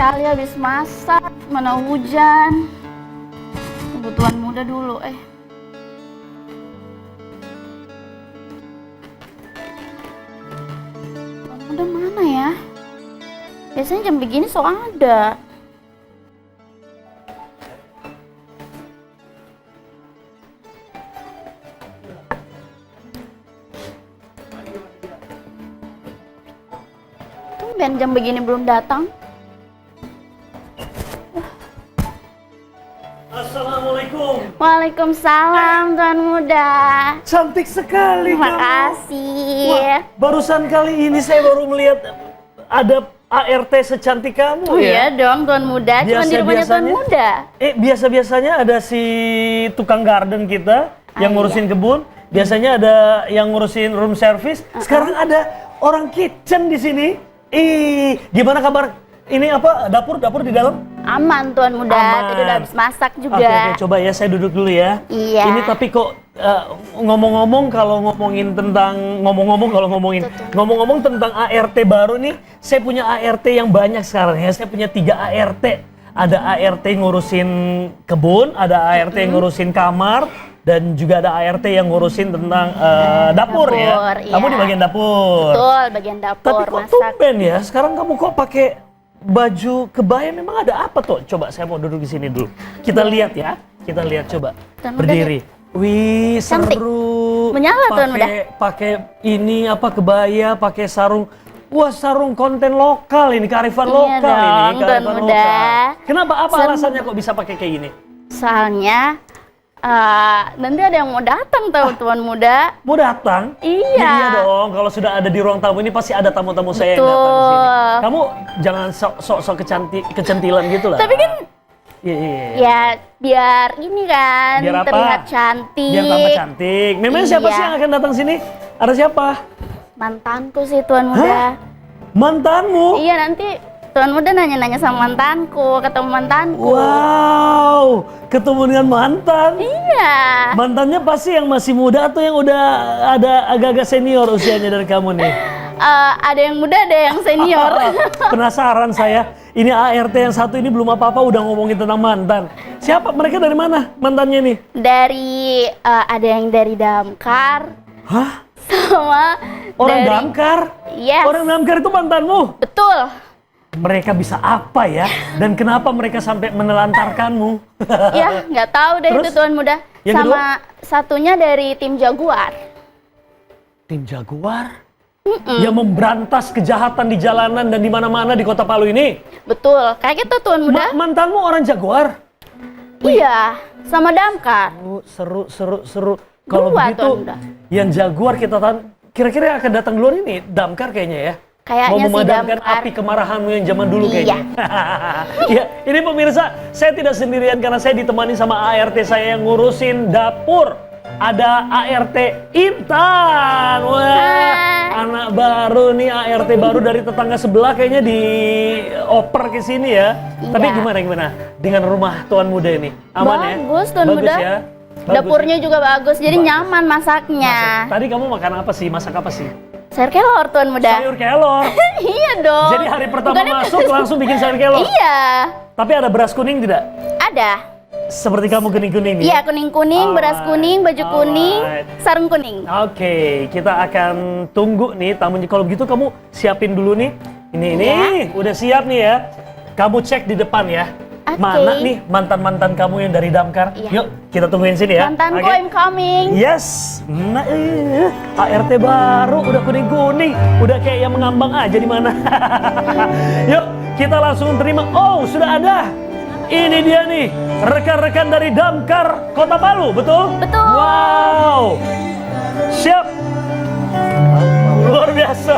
sekali habis masak, mana hujan. Kebutuhan muda dulu, Tuan muda mana ya? Biasanya jam begini so ada. Tumben jam begini belum datang. Assalamualaikum. Waalaikumsalam Tuan Muda. Cantik sekali Terima kamu. kasih. Wah, barusan kali ini saya baru melihat ada ART secantik kamu Oh iya ya. dong Tuan Muda, cuma di rumahnya Tuan Muda. Biasa-biasanya ada si tukang garden kita yang ngurusin kebun. Biasanya ada yang ngurusin room service. Sekarang ada orang kitchen di sini. Gimana kabar? Ini apa? Dapur di dalam? Aman Tuan Muda, Aman. tadi udah habis masak juga. Oke, coba ya saya duduk dulu ya. Iya. Ini tapi kok ngomong-ngomong kalau ngomongin tentang ART baru nih, saya punya ART yang banyak sekarang ya. Saya punya 3 ART. Ada ART ngurusin kebun, ada ART yang ngurusin kamar, dan juga ada ART yang ngurusin tentang dapur ya. Iya. Kamu di bagian dapur. Betul, bagian dapur, Tapi kok masak. tumben ya, sekarang kamu kok pakai baju kebaya, memang ada apa tuh? Coba saya mau duduk di sini dulu. Kita lihat ya, kita lihat coba. Tuan Muda Berdiri. Wih, Cantik. seru. Menyala, Tuan Muda. Pakai ini apa kebaya, pakai sarung. Wah, sarung konten lokal ini, kearifan Iya lokal dong, ini, Tuan kearifan Muda. lokal. Kenapa? Apa Seru. alasannya kok bisa pakai kayak gini? Soalnya nanti ada yang mau datang Tuan Muda. Mau datang? Iya. Iya dong, kalau sudah ada di ruang tamu ini pasti ada tamu-tamu saya yang datang ke sini. Betul. Kamu jangan sok-sok kecentilan gitu lah. Tapi kan Iya. ya biar ini kan Biar apa? terlihat cantik. Biar tambah cantik. Memang siapa Iya. sih yang akan datang sini? Ada siapa? Mantanku sih Tuan Muda. Mantanmu? Iya, nanti Tuan Muda nanya-nanya sama mantanku, ketemu mantanku. Wow, ketemu dengan mantan. Iya. Mantannya pasti yang masih muda atau yang udah ada agak-agak senior usianya dari kamu nih? Ada yang muda, ada yang senior. Penasaran saya. Ini ART yang satu ini belum apa-apa udah ngomongin tentang mantan. Siapa? Mereka dari mana mantannya nih? Dari ada yang dari Damkar Hah? sama Orang dari Damkar? Yes. Orang Damkar itu mantanmu? Betul. Mereka bisa apa ya? Dan kenapa mereka sampai menelantarkanmu? Ya, nggak tahu deh Terus? itu Tuan Muda. Yang Sama satunya dari tim Jaguar. Tim Jaguar? Yang memberantas kejahatan di jalanan dan di mana-mana di Kota Palu ini? Betul. Kayak gitu Tuan Muda. Mantanmu orang Jaguar? Iya, sama Damkar. Oh, seru. Kalau Dua, begitu, Tuan Muda. yang Jaguar kita kira-kira akan datang duluan ini Damkar kayaknya ya? Kayaknya Mau sih memadamkan Damkar. api kemarahanmu yang zaman dulu Iya. kayaknya. Ya, ini pemirsa, saya tidak sendirian karena saya ditemani sama ART saya yang ngurusin dapur. Ada ART Intan. Wah, Hai. anak baru nih, ART baru dari tetangga sebelah kayaknya dioper ke sini ya. Iya. Tapi gimana dengan rumah Tuan Muda ini? Aman ya? Bagus Tuan Bagus Muda. ya? Bagus Dapurnya juga bagus, jadi nyaman masaknya. Tadi kamu makan apa sih? Masak apa sih? Sayur kelor Tuan Muda. Sayur kelor. Iya dong. Jadi hari pertama Bukannya- masuk langsung bikin sayur kelor. Iya, Tapi ada beras kuning tidak? ada. Seperti kamu kuning-kuning nih. Iya, kuning-kuning, beras Alright. kuning, baju kuning, Alright. sarung kuning. Oke, kita akan tunggu nih tamunya. Kalau begitu kamu siapin dulu nih. Ini udah siap nih ya. Kamu cek di depan ya. Oke. Mana nih mantan-mantan kamu yang dari Damkar? Iya. Yuk, kita tungguin sini ya. Mantanku Oke? I'm coming. Yes. Nah, ART baru udah kuning-kuning, udah kayak yang mengambang aja di mana. Yuk, kita langsung terima. Oh, sudah ada. Ini dia nih, rekan-rekan dari Damkar Kota Palu, betul? Betul. Wow. Siap. Luar biasa.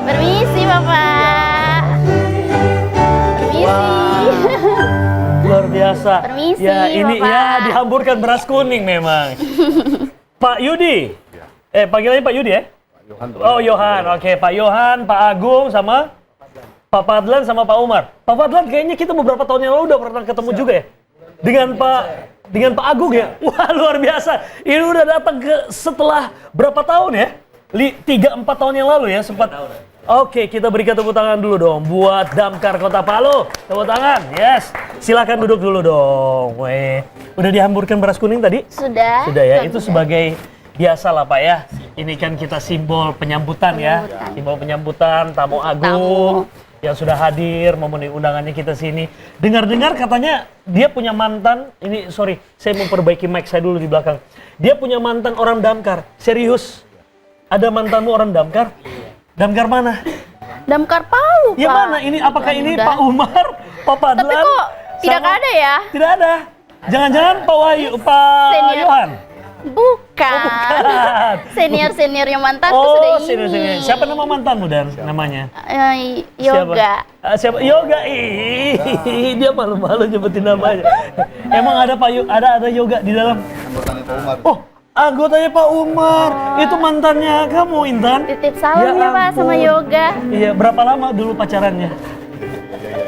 Permisi, Bapak. Permisi. Luar biasa. Permisi, Ya, ini Bapak. ya dihamburkan beras kuning memang. Pak Yudi. Panggilannya Pak Yudi ya? Oh, Yohan. Oke, Pak Yohan, Pak Agung sama Pak Fadlan sama Pak Umar. Pak Fadlan kayaknya kita beberapa tahun yang lalu udah pernah ketemu juga ya? Dengan Pak Agung ya? Wah, luar biasa. Ini udah datang ke setelah berapa tahun ya? 3-4 tahun yang lalu ya sempat. Oke, kita berikan tepuk tangan dulu dong buat Damkar Kota Palu. Tepuk tangan, yes. Silakan duduk dulu dong. Weh, udah dihamburkan beras kuning tadi? Sudah. Sudah ya, itu sebagai biasa lah Pak ya. Ini kan kita simbol penyambutan ya. Simbol penyambutan tamu agung yang sudah hadir memenuhi undangannya kita sini. Dengar-dengar katanya dia punya mantan, ini sorry, saya memperbaiki mic saya dulu di belakang. Dia punya mantan orang Damkar, serius? Ada mantanmu orang Damkar? Damkar mana? Damkar Palu, Ya Pak. mana? Ini apakah ini Udah. Pak Umar, Pak Padlan? Tapi kok tidak sama- ada ya? Tidak ada. Jangan-jangan Pak Wahyu, Pak Senior. Yohan? Bukan. Bukan. Senior-seniornya mantanku Oh, sudah senior. ini. Siapa nama mantanmu dan namanya? Yoga. Siapa? Yoga. Ih, dia malu-malu nyebutin namanya. Emang ada ada Yoga di dalam? Oh, anggotanya Pak Umar. Itu mantannya kamu, Intan? Titip salam ya, Pak sama ampun. Yoga. Iya, berapa lama dulu pacarannya?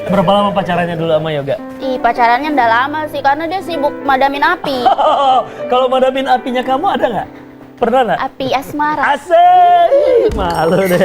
Berapa lama pacarannya dulu sama Yoga? Pacarannya udah lama sih karena dia sibuk madamin api. Kalau madamin apinya kamu ada nggak? Pernah nggak? Api asmara. Asik, malu deh.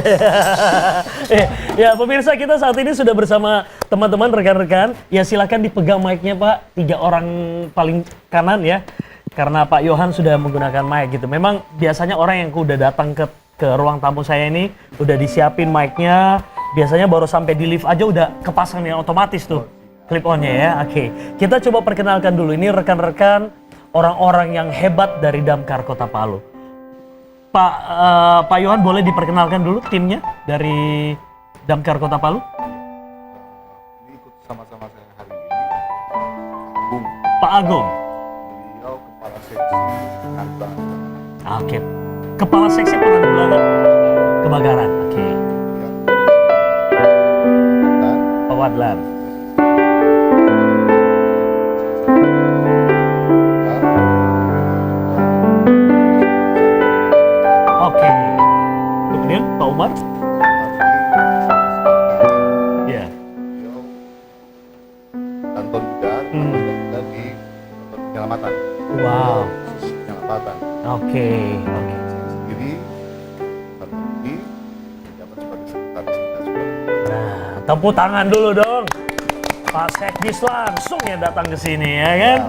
Ya pemirsa, kita saat ini sudah bersama teman-teman rekan-rekan. Ya silakan dipegang mic-nya Pak, 3 orang paling kanan ya. Karena Pak Yohan sudah menggunakan mic gitu. Memang biasanya orang yang udah datang ke ruang tamu saya ini udah disiapin mic-nya. Biasanya baru sampai di lift aja udah kepasang yang otomatis tuh clip on-nya ya. Oke, kita coba perkenalkan dulu. Ini rekan-rekan orang-orang yang hebat dari Damkar Kota Palu. Pak Yohan boleh diperkenalkan dulu timnya dari Damkar Kota Palu? Ini ikut sama-sama saya hari ini, Agung, Pak Agung. beliau kepala seksi penanggulangan. Oke. Kepala seksi penanggulangan kebakaran. Oke. Dan Pak Wadlan. Oke. Kemudian Pak Umar. Ya. beliau kantor juga, kita di kantor penyelamatan, Wow. penyelamatan. Oke. Oke. Saya sendiri satu lagi menjabat sebagai sekretaris dinas pendidikan. Nah, tepuk tangan dulu dong. Pak Sekdis langsung ya datang ke sini ya kan.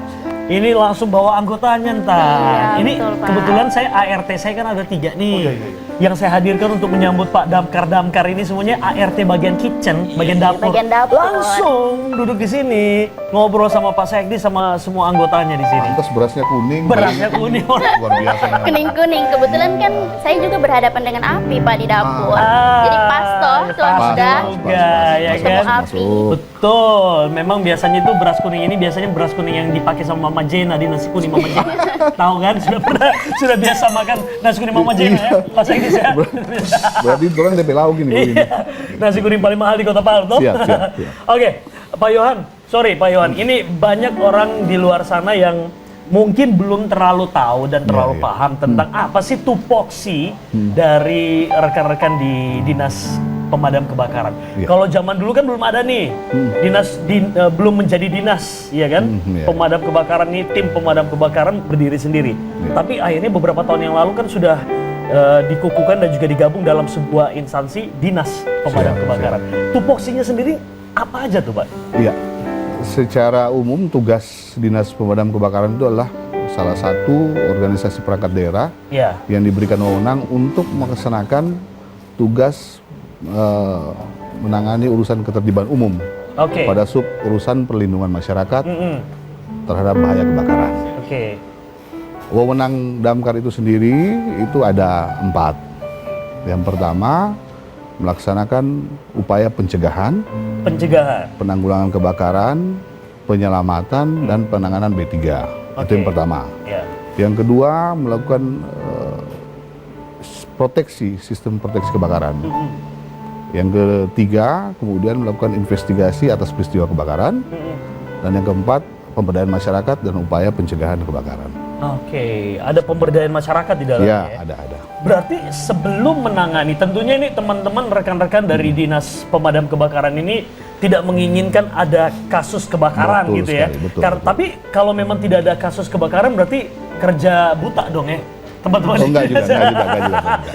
Ini langsung bawa anggotanya ntar. Iya, Ini betul, Pak. kebetulan saya ART saya kan ada 3 nih. iya, iya. Yang saya hadirkan untuk menyambut Pak Damkar ini semuanya ART bagian kitchen, bagian dapur. bagian dapur. Langsung duduk di sini ngobrol sama Pak Sekdis sama semua anggotanya di sini. Pantes berasnya kuning. Berasnya bayinya kuning. Luar biasa. memang. Kuning-kuning. Kebetulan kan saya juga berhadapan dengan api Pak di dapur. Ah, Jadi pas toh ya kalau pas sudah juga, ya ketemu kan? api. Betul, memang biasanya itu beras kuning ini biasanya beras kuning yang dipakai sama Mama Jena di nasi kuning Mama Jena. Tahu kan? Sudah biasa makan nasi kuning Mama Jena ya, Pak Sekdis ya. Berarti orang DP lauk gini. begini. Iya, nasi kuning paling mahal di Kota Palu toh? Siap, siap, siap. Oke, Pak Yohan, sorry Pak Yohan, ini banyak orang di luar sana yang mungkin belum terlalu tahu dan terlalu iya. paham tentang apa sih tupoksi dari rekan-rekan di Dinas Pemadam Kebakaran. Iya. Kalau zaman dulu kan belum ada nih, belum menjadi dinas, ya kan? Iya. Pemadam Kebakaran ini, tim pemadam kebakaran berdiri sendiri. Iya. Tapi akhirnya beberapa tahun yang lalu kan sudah dikukuhkan dan juga digabung dalam sebuah instansi dinas pemadam Siap, kebakaran. Tupoksinya sendiri apa aja tuh, Pak? Iya, secara umum tugas Dinas Pemadam Kebakaran itu adalah salah satu organisasi perangkat daerah Ya, yang diberikan wewenang untuk melaksanakan tugas menangani urusan ketertiban umum oke. pada sub urusan perlindungan masyarakat Mm-mm. terhadap bahaya kebakaran. Oke. Wewenang Damkar itu sendiri itu ada 4. Yang pertama, melaksanakan upaya pencegahan, Pencegahan. penanggulangan kebakaran, penyelamatan, dan penanganan B3. Itu Oke. yang pertama. Ya. Yang kedua, melakukan proteksi, sistem proteksi kebakaran. Mm-mm. Yang ketiga, kemudian melakukan investigasi atas peristiwa kebakaran. Mm-mm. Dan yang keempat, pemberdayaan masyarakat dan upaya pencegahan kebakaran. Oke, ada pemberdayaan masyarakat di dalamnya. Ya, ada. Berarti sebelum menangani, tentunya ini teman-teman rekan-rekan dari Dinas Pemadam Kebakaran ini tidak menginginkan ada kasus kebakaran Betul gitu ya. sekali, betul, Karena betul. tapi kalau memang tidak ada kasus kebakaran berarti kerja buta dong ya. Teman-teman. Oh enggak juga. Enggak,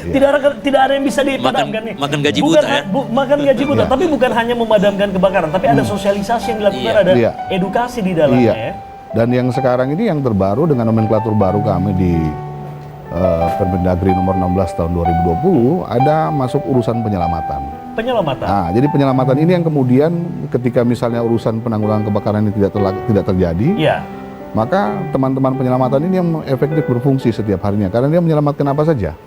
iya. Tidak ada yang bisa dipadamkan nih. Makan gaji Bukan buta ya? Makan gaji buta, Iya. tapi bukan hanya memadamkan kebakaran, tapi ada sosialisasi yang dilakukan, Iya. ada Iya. edukasi di dalamnya Iya. ya. Dan yang sekarang ini yang terbaru dengan nomenklatur baru kami di Permendagri nomor 16 tahun 2020 ada masuk urusan penyelamatan. Penyelamatan. Nah, jadi penyelamatan ini yang kemudian ketika misalnya urusan penanggulangan kebakaran ini tidak terjadi, Iya. maka teman-teman penyelamatan ini yang efektif berfungsi setiap harinya karena dia menyelamatkan apa saja.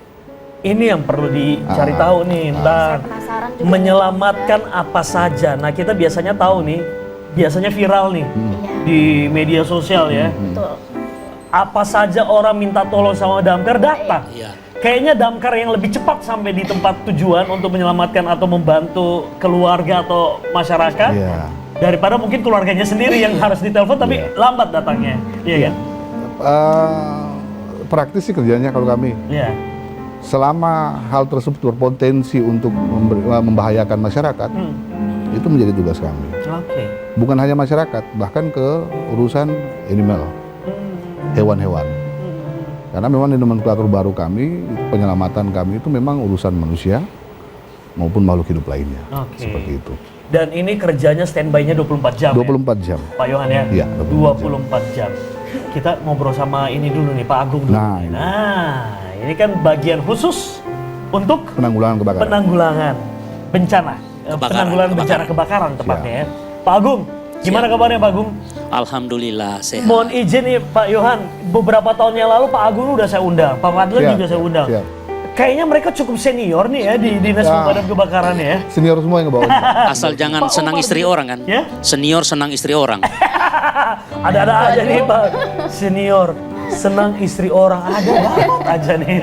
Ini yang perlu dicari tahu nih, Intan. Penasaran juga. Menyelamatkan apa saja. Nah, kita biasanya tahu nih, biasanya viral nih di media sosial ya. Betul. Apa saja orang minta tolong sama damkar datang. Iya. Kayaknya damkar yang lebih cepat sampai di tempat tujuan untuk menyelamatkan atau membantu keluarga atau masyarakat Iya. daripada mungkin keluarganya sendiri yang harus ditelepon tapi Iya. lambat datangnya. Iya kan? Praktis sih kerjanya kalau kami. Iya. Selama hal tersebut berpotensi untuk membahayakan masyarakat, itu menjadi tugas kami. Oke. Bukan hanya masyarakat, bahkan ke urusan animal, hewan-hewan. Karena memang di nomenklatur baru kami, penyelamatan kami itu memang urusan manusia maupun makhluk hidup lainnya. Oke. Seperti itu. Dan ini kerjanya standby-nya 24 jam 24 jam. ya? Pak Yohan ya? Iya, 24 jam. Kita ngobrol sama ini dulu nih, Pak Agung dulu. Nah, ini. Ini kan bagian khusus untuk Penanggulangan kebakaran. penanggulangan bencana. Penanggulangan bencana kebakaran tepatnya ya. Pak Agung, gimana kabarnya Pak Agung? Alhamdulillah sehat. Mohon izin nih Pak Yohan, beberapa tahun yang lalu Pak Agung udah saya undang, Pak Fadlan Siap, juga saya undang. siap. Kayaknya mereka cukup senior nih ya di Dinas Ya. Pemadam Kebakaran ya. Senior semua yang ngebawa. Asal jangan Pak senang Umar istri juga. orang kan? Ya? Senior senang istri orang. Ada-ada aja nih Pak senior senang istri orang ada banget aja nih.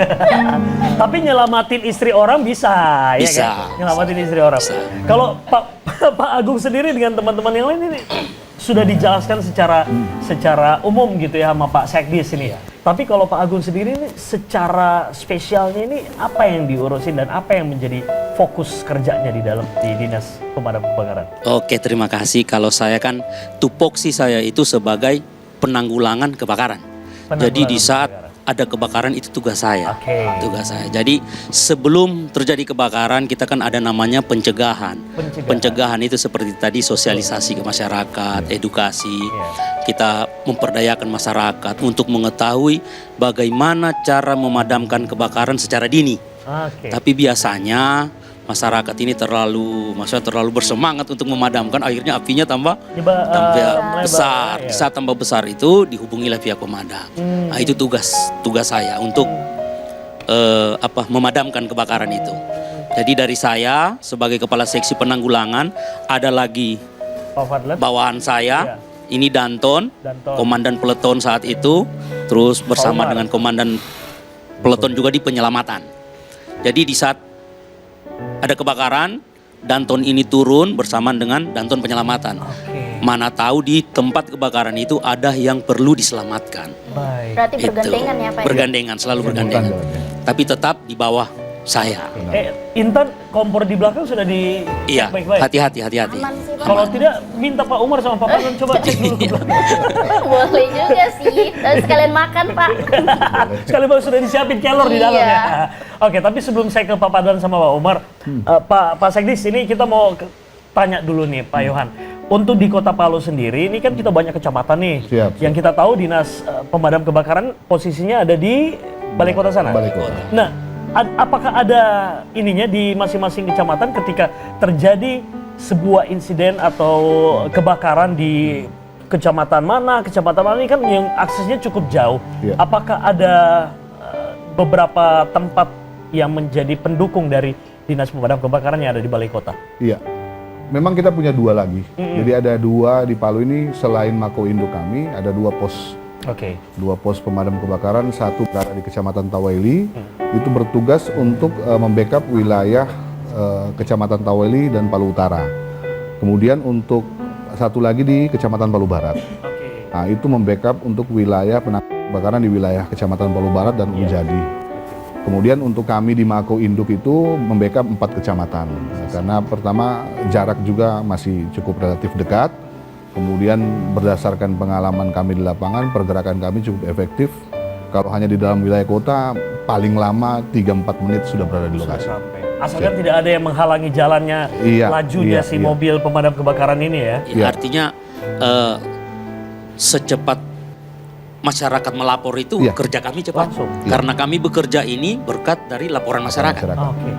Tapi nyelamatin istri orang bisa, ya Bisa. kan? Nyelamatin istri orang. Bisa. Kalau Pak Agung sendiri dengan teman-teman yang lain ini sudah dijelaskan secara umum gitu ya sama Pak Sekdis ini. Tapi kalau Pak Agung sendiri ini secara spesialnya ini apa yang diurusin dan apa yang menjadi fokus kerjanya di Dinas Pemadam Kebakaran? Oke, terima kasih. Kalau saya kan tupoksi saya itu sebagai penanggulangan kebakaran. Jadi di saat ada kebakaran itu tugas saya. Oke. Tugas saya. Jadi sebelum terjadi kebakaran kita kan ada namanya pencegahan. Pencegahan itu seperti tadi sosialisasi ke masyarakat, edukasi. Kita memperdayakan masyarakat untuk mengetahui bagaimana cara memadamkan kebakaran secara dini. Oke. Tapi biasanya masyarakat ini terlalu bersemangat untuk memadamkan, akhirnya apinya tambah Melebar, besar. ya. Di saat tambah besar itu dihubungilah pihak pemadam. Nah, itu tugas saya untuk memadamkan kebakaran itu. Jadi dari saya sebagai kepala seksi penanggulangan, ada lagi Pak Fadlan. bawahan saya. Iya. Ini Danton, Danton. komandan peleton saat itu, terus bersama Umar. dengan komandan peleton juga di penyelamatan. Jadi di saat ada kebakaran, Danton ini turun bersamaan dengan Danton penyelamatan. Oke. Mana tahu di tempat kebakaran itu ada yang perlu diselamatkan. Baik. Berarti bergandengan ya Pak? Bergandengan, selalu bergandengan. Tapi tetap di bawah saya. Intan kompor di belakang sudah di Iya, baik-baik. hati-hati. Aman sih Pak. Kalau tidak minta Pak Umar sama Pak Fadlan coba cek dulu ke belakang. Boleh juga sih. Dan sekalian makan Pak. Sekali baru sudah disiapin kelor di dalam Iya. ya. Oke, tapi sebelum saya ke Pak Fadlan sama Pak Umar, Pak Sekdis ini kita mau tanya dulu nih Pak Yohan. Untuk di Kota Palu sendiri ini kan kita banyak kecamatan nih. Siap. Yang kita tahu Dinas Pemadam Kebakaran posisinya ada di Balai Kota sana. Balai Kota. Nah, apakah ada ininya di masing-masing kecamatan ketika terjadi sebuah insiden atau kebakaran di kecamatan mana ini kan yang aksesnya cukup jauh. Iya. Apakah ada beberapa tempat yang menjadi pendukung dari Dinas Pemadam Kebakaran yang ada di Balai Kota? Iya. Memang kita punya dua lagi. Jadi ada dua di Palu ini selain Mako Induk kami, ada dua pos. Oke. Dua pos pemadam kebakaran, satu berada di Kecamatan Tawaili, itu bertugas untuk membackup wilayah Kecamatan Tawaili dan Palu Utara. Kemudian untuk satu lagi di Kecamatan Palu Barat. Oke. Nah, itu membackup untuk wilayah penanggulangan kebakaran di wilayah Kecamatan Palu Barat dan Unjadi. Kemudian untuk kami di Mako Induk itu membackup 4 kecamatan. Karena pertama jarak juga masih cukup relatif dekat. Kemudian berdasarkan pengalaman kami di lapangan, pergerakan kami cukup efektif Kalau hanya di dalam wilayah kota, paling lama 3-4 menit sudah berada di lokasi. Sampai. Asalkan tidak ada yang menghalangi jalannya, lajunya si mobil pemadam kebakaran ini ya. Iya. Artinya secepat masyarakat melapor itu kerja kami cepat. Langsung. Karena kami bekerja ini berkat dari laporan masyarakat. Oke.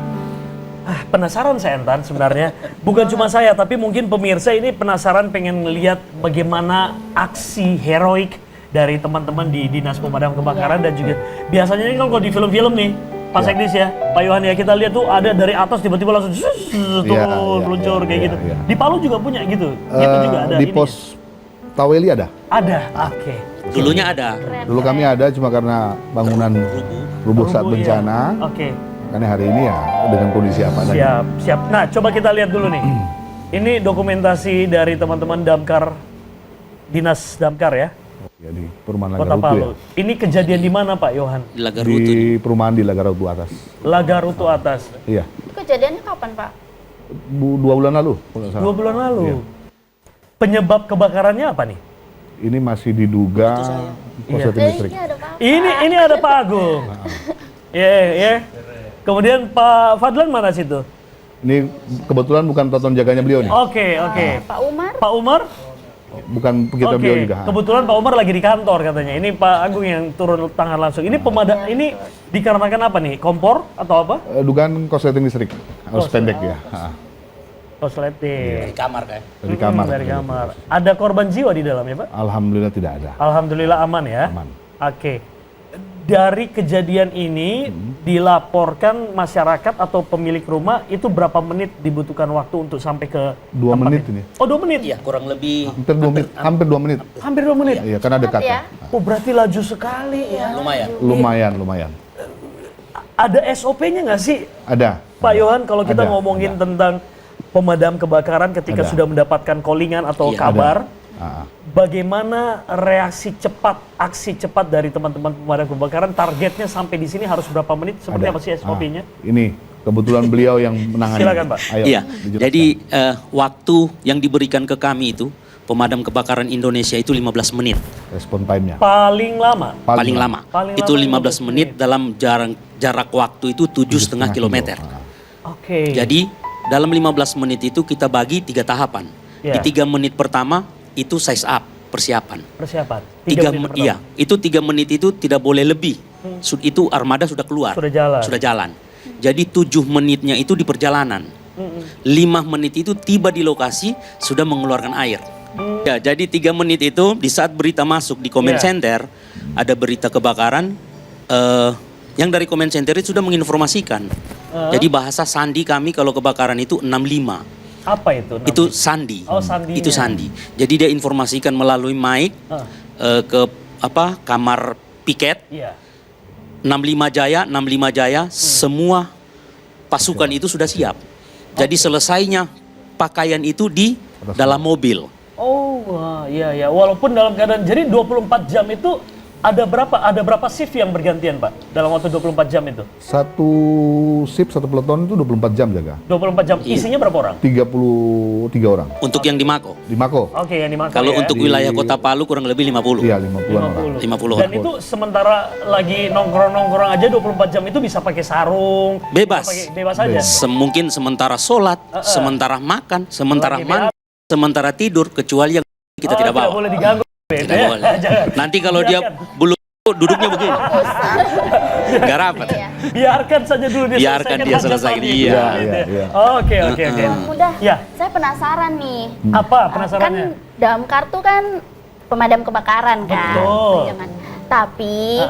Penasaran saya Entan sebenarnya. Bukan cuma saya, tapi mungkin pemirsa ini penasaran pengen lihat bagaimana aksi heroik dari teman-teman di Dinas Pemadam Kebakaran dan juga biasanya ini kalau di film-film nih, Pak Sekdis ya, Pak Yohan ya, kita lihat tuh ada dari atas tiba-tiba langsung turun, meluncur kayak gitu. Di Palu juga punya gitu. Itu juga ada. Di pos Taweli ada? Ada. Oke. Dulunya ada. Dulu kami ada, cuma karena bangunan rubuh saat bencana. Oke. Makanya hari ini ya dengan kondisi apa adanya. Siap, siap. Nah, coba kita lihat dulu nih. Ini dokumentasi dari teman-teman Damkar, Dinas Damkar ya. Ya, di perumahan Kota Lagarutu Palu. ya. Ini kejadian di mana Pak Yohan? Di Lagarutu. Di perumahan di Lagarutu atas. Lagarutu atas. Iya. Kejadiannya kapan, Pak? 2 bulan lalu. kalau nggak salah. 2 bulan lalu. Iya. Penyebab kebakarannya apa nih? Ini masih diduga korsleting listrik. Ini ada Pak Agung. Ya. Kemudian Pak Fadlan mana situ? Ini kebetulan bukan peloton jaganya beliau nih. Oke. Pak Umar? Pak Umar? Bukan kita Oke. beliau juga. Kebetulan Pak Umar lagi di kantor katanya. Ini Pak Agung yang turun tangan langsung. Ini ini dikarenakan apa nih? Kompor atau apa? Dugaan korsleting listrik. Harus pendek ya. Korsleting. Di kamar kan? Dari kamar. Dari kamar. Ada korban jiwa di dalamnya, Pak? Alhamdulillah tidak ada. Alhamdulillah aman ya. Aman. Oke. Dari kejadian ini dilaporkan masyarakat atau pemilik rumah itu berapa menit dibutuhkan waktu untuk sampai ke 2 tempat menit ini? ini. Oh 2 menit? Iya, kurang lebih Hampir 2 menit. Hampir 2 menit. Hampir 2 menit? Iya, karena dekat ya. kan. Oh berarti laju sekali ya. lumayan. Lumayan. Ada SOP-nya nggak sih Ada. Pak Yohan kalau kita Ada, ngomongin tentang pemadam kebakaran ketika Ada. sudah mendapatkan callingan atau Iya, kabar? Ah. Bagaimana reaksi cepat, aksi cepat dari teman-teman pemadam kebakaran? Targetnya sampai di sini harus berapa menit? Seperti Ada. apa sih SOP-nya? Ini kebetulan beliau yang menangani. Silakan, Pak. Ayo, Iya, dijelaskan. jadi waktu yang diberikan ke kami itu, pemadam kebakaran Indonesia itu 15 menit. respon time-nya. Paling lama. Paling lama. Paling Itu lama 15 menit dalam jarak waktu itu 7,5 kilometer. Oke. Jadi dalam 15 menit itu kita bagi 3 tahapan. Iya. Di 3 menit pertama itu size up, persiapan. Persiapan. 3 menit pertama. iya, itu 3 menit itu tidak boleh lebih. Itu armada sudah keluar. Sudah jalan. Jadi 7 menitnya itu di perjalanan. 5 menit itu tiba di lokasi sudah mengeluarkan air. Ya, jadi 3 menit itu di saat berita masuk di comment Iya. center, ada berita kebakaran, yang dari comment center itu sudah menginformasikan. Jadi bahasa sandi kami kalau kebakaran itu 65. Apa itu? Itu sandi. Oh, sandinya. Itu sandi. Jadi dia informasikan melalui mic ke kamar piket. Iya. 65 Jaya, semua pasukan itu sudah siap. Jadi selesainya pakaian itu di dalam mobil. Oh, wah, iya. Walaupun dalam keadaan, jadi 24 jam itu ada berapa shift yang bergantian, Pak? Dalam waktu 24 jam itu? Satu shift, satu peloton itu 24 jam jaga. 24 jam, isinya berapa orang? 33 orang. Untuk yang di Mako. Di Mako. Oke, yang dimakan Kalau ya. untuk wilayah Kota Palu kurang lebih 50. Iya, 50-an orang. 50 Dan orang. itu sementara lagi nongkrong-nongkrong aja 24 jam itu bisa pakai sarung. Bebas. Bebas aja. Mungkin sementara sholat, sementara makan, sementara Lagi mandi, sementara tidur, kecuali yang kita tidak Tidak bawa. boleh diganggu. Tidak ya. boleh. Jangan. Nanti kalau dia belum duduknya begini. Gak rapat. Biarkan saja dulu dia Biarkan dia hajat selesai. tadi. Iya, iya. Oke. Mudah. Ya. Saya penasaran nih. Apa penasarannya? Kan Damkar tuh kan pemadam kebakaran kan. Betul. Iya kan? Tapi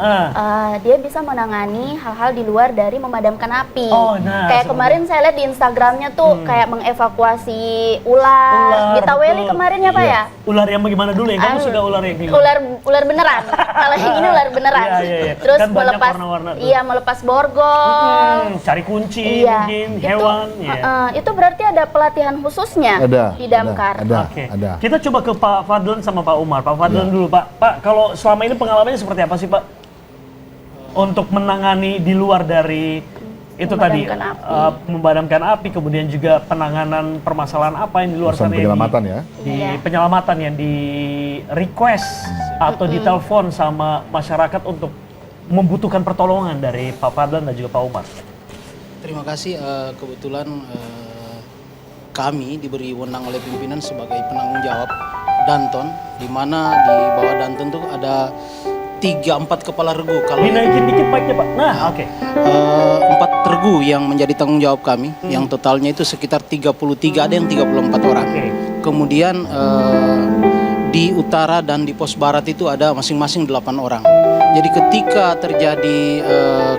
dia bisa menangani hal-hal di luar dari memadamkan api. Oh, nah, kayak kemarin saya lihat di Instagramnya tuh kayak mengevakuasi ular. Di Taweli betul. kemarin ya Pak ya? Ular yang bagaimana dulu ya? Kamu suka ular yang gimana? Ular beneran. Kalau yang ini ular beneran. Iya. Terus Kan banyak melepas warna-warna tuh. melepas borgol. Cari kunci Iya. mungkin, Itu, hewan. Iya. itu berarti ada pelatihan khususnya Ada. di Damkar. Ada. Oke. Ada. Kita coba ke Pak Fadlan sama Pak Umar. Pak Fadlan dulu, Pak. Pak, kalau selama ini pengalamannya seperti apa sih, Pak? Untuk menangani di luar dari itu tadi memadamkan api, kemudian juga penanganan permasalahan apa yang di luar Urusan sana penyelamatan ya. di penyelamatan yang di request atau ditelepon sama masyarakat untuk membutuhkan pertolongan dari Pak Fadlan dan juga Pak Umar? Terima kasih. Kebetulan kami diberi wewenang oleh pimpinan sebagai penanggung jawab Danton, di mana di bawah Danton tuh ada 3-4 kepala regu. Kalau Dinaikin dikit mic-nya Pak. Nah, oke. 4 regu yang menjadi tanggung jawab kami, yang totalnya itu sekitar 33, ada yang 34 orang. Oke. Kemudian di utara dan di pos barat itu ada masing-masing 8 orang. Jadi ketika terjadi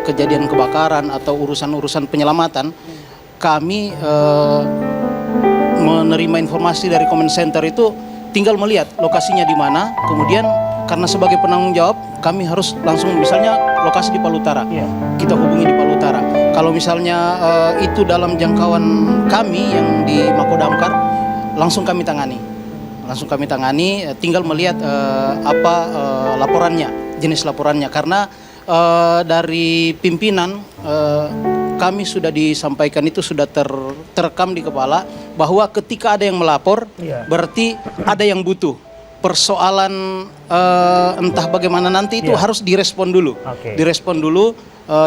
kejadian kebakaran atau urusan-urusan penyelamatan, kami menerima informasi dari Command Center itu tinggal melihat lokasinya di mana, kemudian karena sebagai penanggung jawab kami harus langsung, misalnya lokasi di Palu Utara, kita hubungi di Palu Utara. Kalau misalnya itu dalam jangkauan kami yang di Mako Damkar, langsung kami tangani. Tinggal melihat apa laporannya, jenis laporannya. Karena dari pimpinan kami sudah disampaikan, itu sudah terekam di kepala bahwa ketika ada yang melapor, berarti ada yang butuh. Persoalan entah bagaimana nanti itu harus direspon dulu. Direspon dulu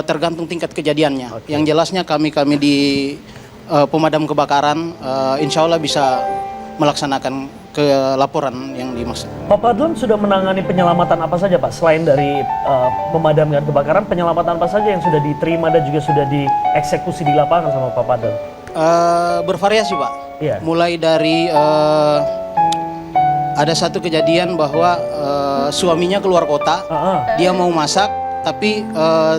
tergantung tingkat kejadiannya. Yang jelasnya kami di pemadam kebakaran insya Allah bisa melaksanakan ke laporan yang dimaksud. Pak Fadlan sudah menangani penyelamatan apa saja Pak? Selain dari memadamkan kebakaran, penyelamatan apa saja yang sudah diterima dan juga sudah dieksekusi di lapangan sama Pak Fadlan? Bervariasi Pak. Mulai dari ada satu kejadian bahwa suaminya keluar kota, dia mau masak tapi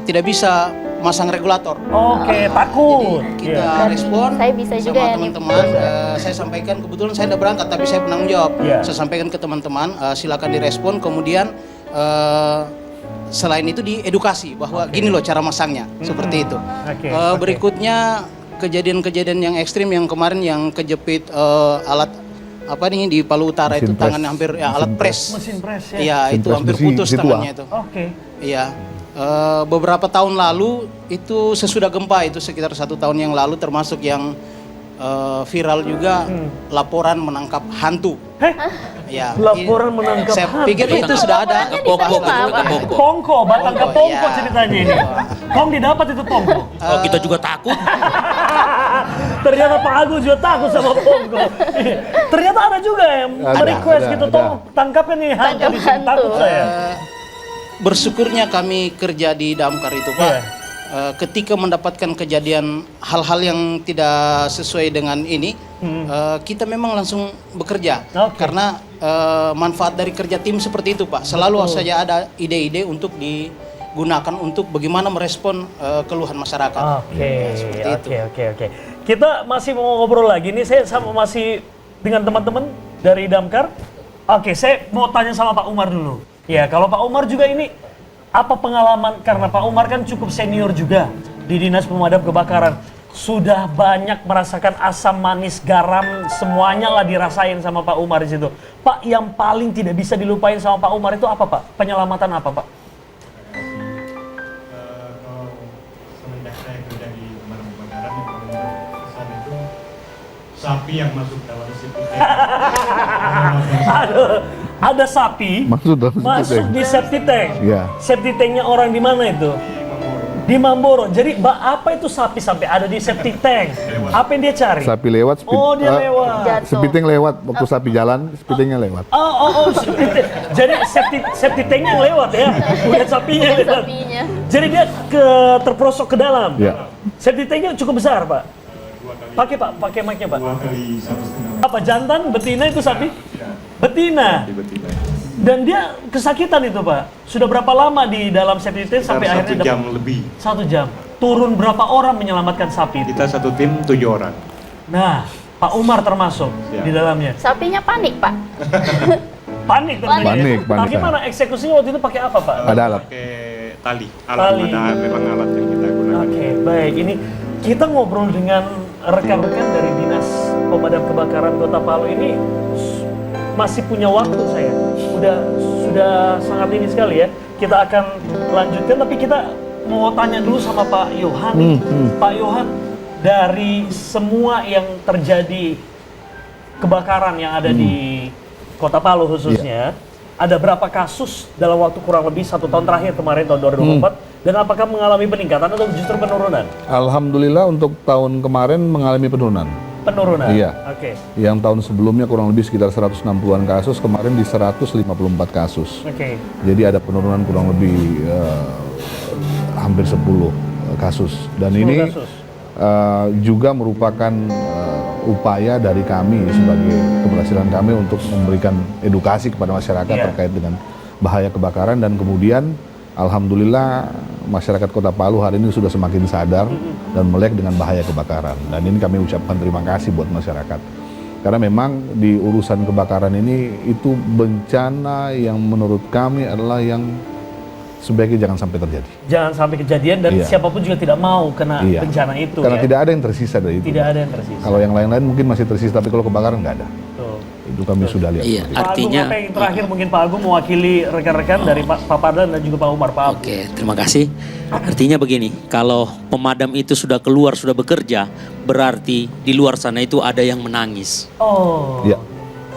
tidak bisa masang regulator. Oke, takut. Jadi kita respon Saya bisa juga sama ya, teman-teman. Saya sampaikan, kebetulan saya udah berangkat tapi saya penanggung jawab. Saya sampaikan ke teman-teman, silakan direspon. Kemudian selain itu diedukasi bahwa gini loh cara masangnya, seperti itu. Berikutnya kejadian-kejadian yang ekstrim yang kemarin yang kejepit alat apa nih di Palu Utara Mesin itu tangannya hampir alat pres. Mesin pres ya. Iya, itu Mesin hampir pres putus besi, tangannya itu. Iya. Beberapa tahun lalu itu sesudah gempa itu sekitar 1 tahun yang lalu, termasuk yang viral juga laporan menangkap hantu. Ya, laporan menangkap saya hantu. pikir itu sudah ada. Pongko, batang kepongko ceritanya ini. Kong didapat itu pongko. Oh, kita juga takut. Ternyata Pak Agung juga takut sama pongko. Ternyata ada juga yang request gitu, tolong tangkapin nih hantu di sini, takut saya. Bersyukurnya kami kerja di Damkar itu Pak, ketika mendapatkan kejadian hal-hal yang tidak sesuai dengan ini, kita memang langsung bekerja. Karena manfaat dari kerja tim seperti itu Pak, selalu saja ada ide-ide untuk digunakan untuk bagaimana merespon keluhan masyarakat. Oke. Kita masih mau ngobrol lagi nih, saya masih dengan teman-teman dari Damkar. Oke, saya mau tanya sama Pak Umar dulu. Ya, kalau Pak Umar juga ini, apa pengalaman, karena Pak Umar kan cukup senior juga di Dinas Pemadam Kebakaran. Sudah banyak merasakan asam, manis, garam, semuanya lah dirasain sama Pak Umar di situ. Pak, yang paling tidak bisa dilupain sama Pak Umar itu apa Pak? Penyelamatan apa Pak? Kalau semenjak saya kerja di pemadam kebakaran, yang paling berkesan itu sapi yang masuk dalam septic tank. Ada sapi masuk di septic tank. Iya. Septic tanknya orang di mana itu? Di Mamboro. Jadi apa itu sapi sampai ada di septic tank? Apa yang dia cari? Sapi lewat, dia lewat. speeding lewat, waktu sapi jalan, speedingnya lewat. Septic tank. Jadi septic tanknya yang lewat ya, bukan sapinya yang lewat. Jadi dia terperosok ke dalam. Ya. Septic tanknya cukup besar Pak. Pakai mic-nya Pak. 2 kali 1,5. Apa jantan, betina itu sapi? Betina. Dan dia kesakitan itu Pak. Sudah berapa lama di dalam septic tank sampai akhirnya 1 jam lebih. 1 jam. Turun berapa orang menyelamatkan sapi itu? Kita satu tim 7 orang. Nah, Pak Umar termasuk di dalamnya. Sapinya panik Pak. Panik tentunya. Panik. Bagaimana eksekusinya waktu itu pakai apa Pak? Ada alat. Pakai tali. Ada memang alat yang kita gunakan. Oke, baik. Ini kita ngobrol dengan rekan-rekan dari Dinas Pemadam Kebakaran Kota Palu ini masih punya waktu saya. Sudah sangat ini sekali ya. Kita akan lanjutkan, tapi kita mau tanya dulu sama Pak Yohan. Pak Yohan, dari semua yang terjadi kebakaran yang ada di Kota Palu khususnya, ada berapa kasus dalam waktu kurang lebih 1 tahun terakhir kemarin tahun 2024 dan apakah mengalami peningkatan atau justru penurunan? Alhamdulillah untuk tahun kemarin mengalami penurunan. Penurunan. Iya. Oke. Yang tahun sebelumnya kurang lebih sekitar 160-an kasus, kemarin di 154 kasus. Oke. Jadi ada penurunan kurang lebih hampir 10 kasus. Dan 10 ini kasus. juga merupakan upaya dari kami sebagai keberhasilan kami untuk memberikan edukasi kepada masyarakat Iya. terkait dengan bahaya kebakaran, dan kemudian alhamdulillah masyarakat Kota Palu hari ini sudah semakin sadar dan melek dengan bahaya kebakaran, dan ini kami ucapkan terima kasih buat masyarakat karena memang di urusan kebakaran ini itu bencana yang menurut kami adalah yang sebaiknya jangan sampai terjadi. Jangan sampai kejadian dan Iya. siapapun juga tidak mau kena Iya. bencana itu. Karena ya. tidak ada yang tersisa dari itu. Tidak ada yang tersisa. Kalau yang lain-lain mungkin masih tersisa, tapi kalau kebakaran nggak ada. Betul. Itu kami sudah lihat. Iya, seperti itu. Pak Agung, artinya apa yang terakhir mungkin Pak Agung mewakili rekan-rekan dari Pak Padlan dan juga Pak Umar. Pak Agung. Oke, terima kasih. Artinya begini, kalau pemadam itu sudah keluar, sudah bekerja, berarti di luar sana itu ada yang menangis. Oh. Iya.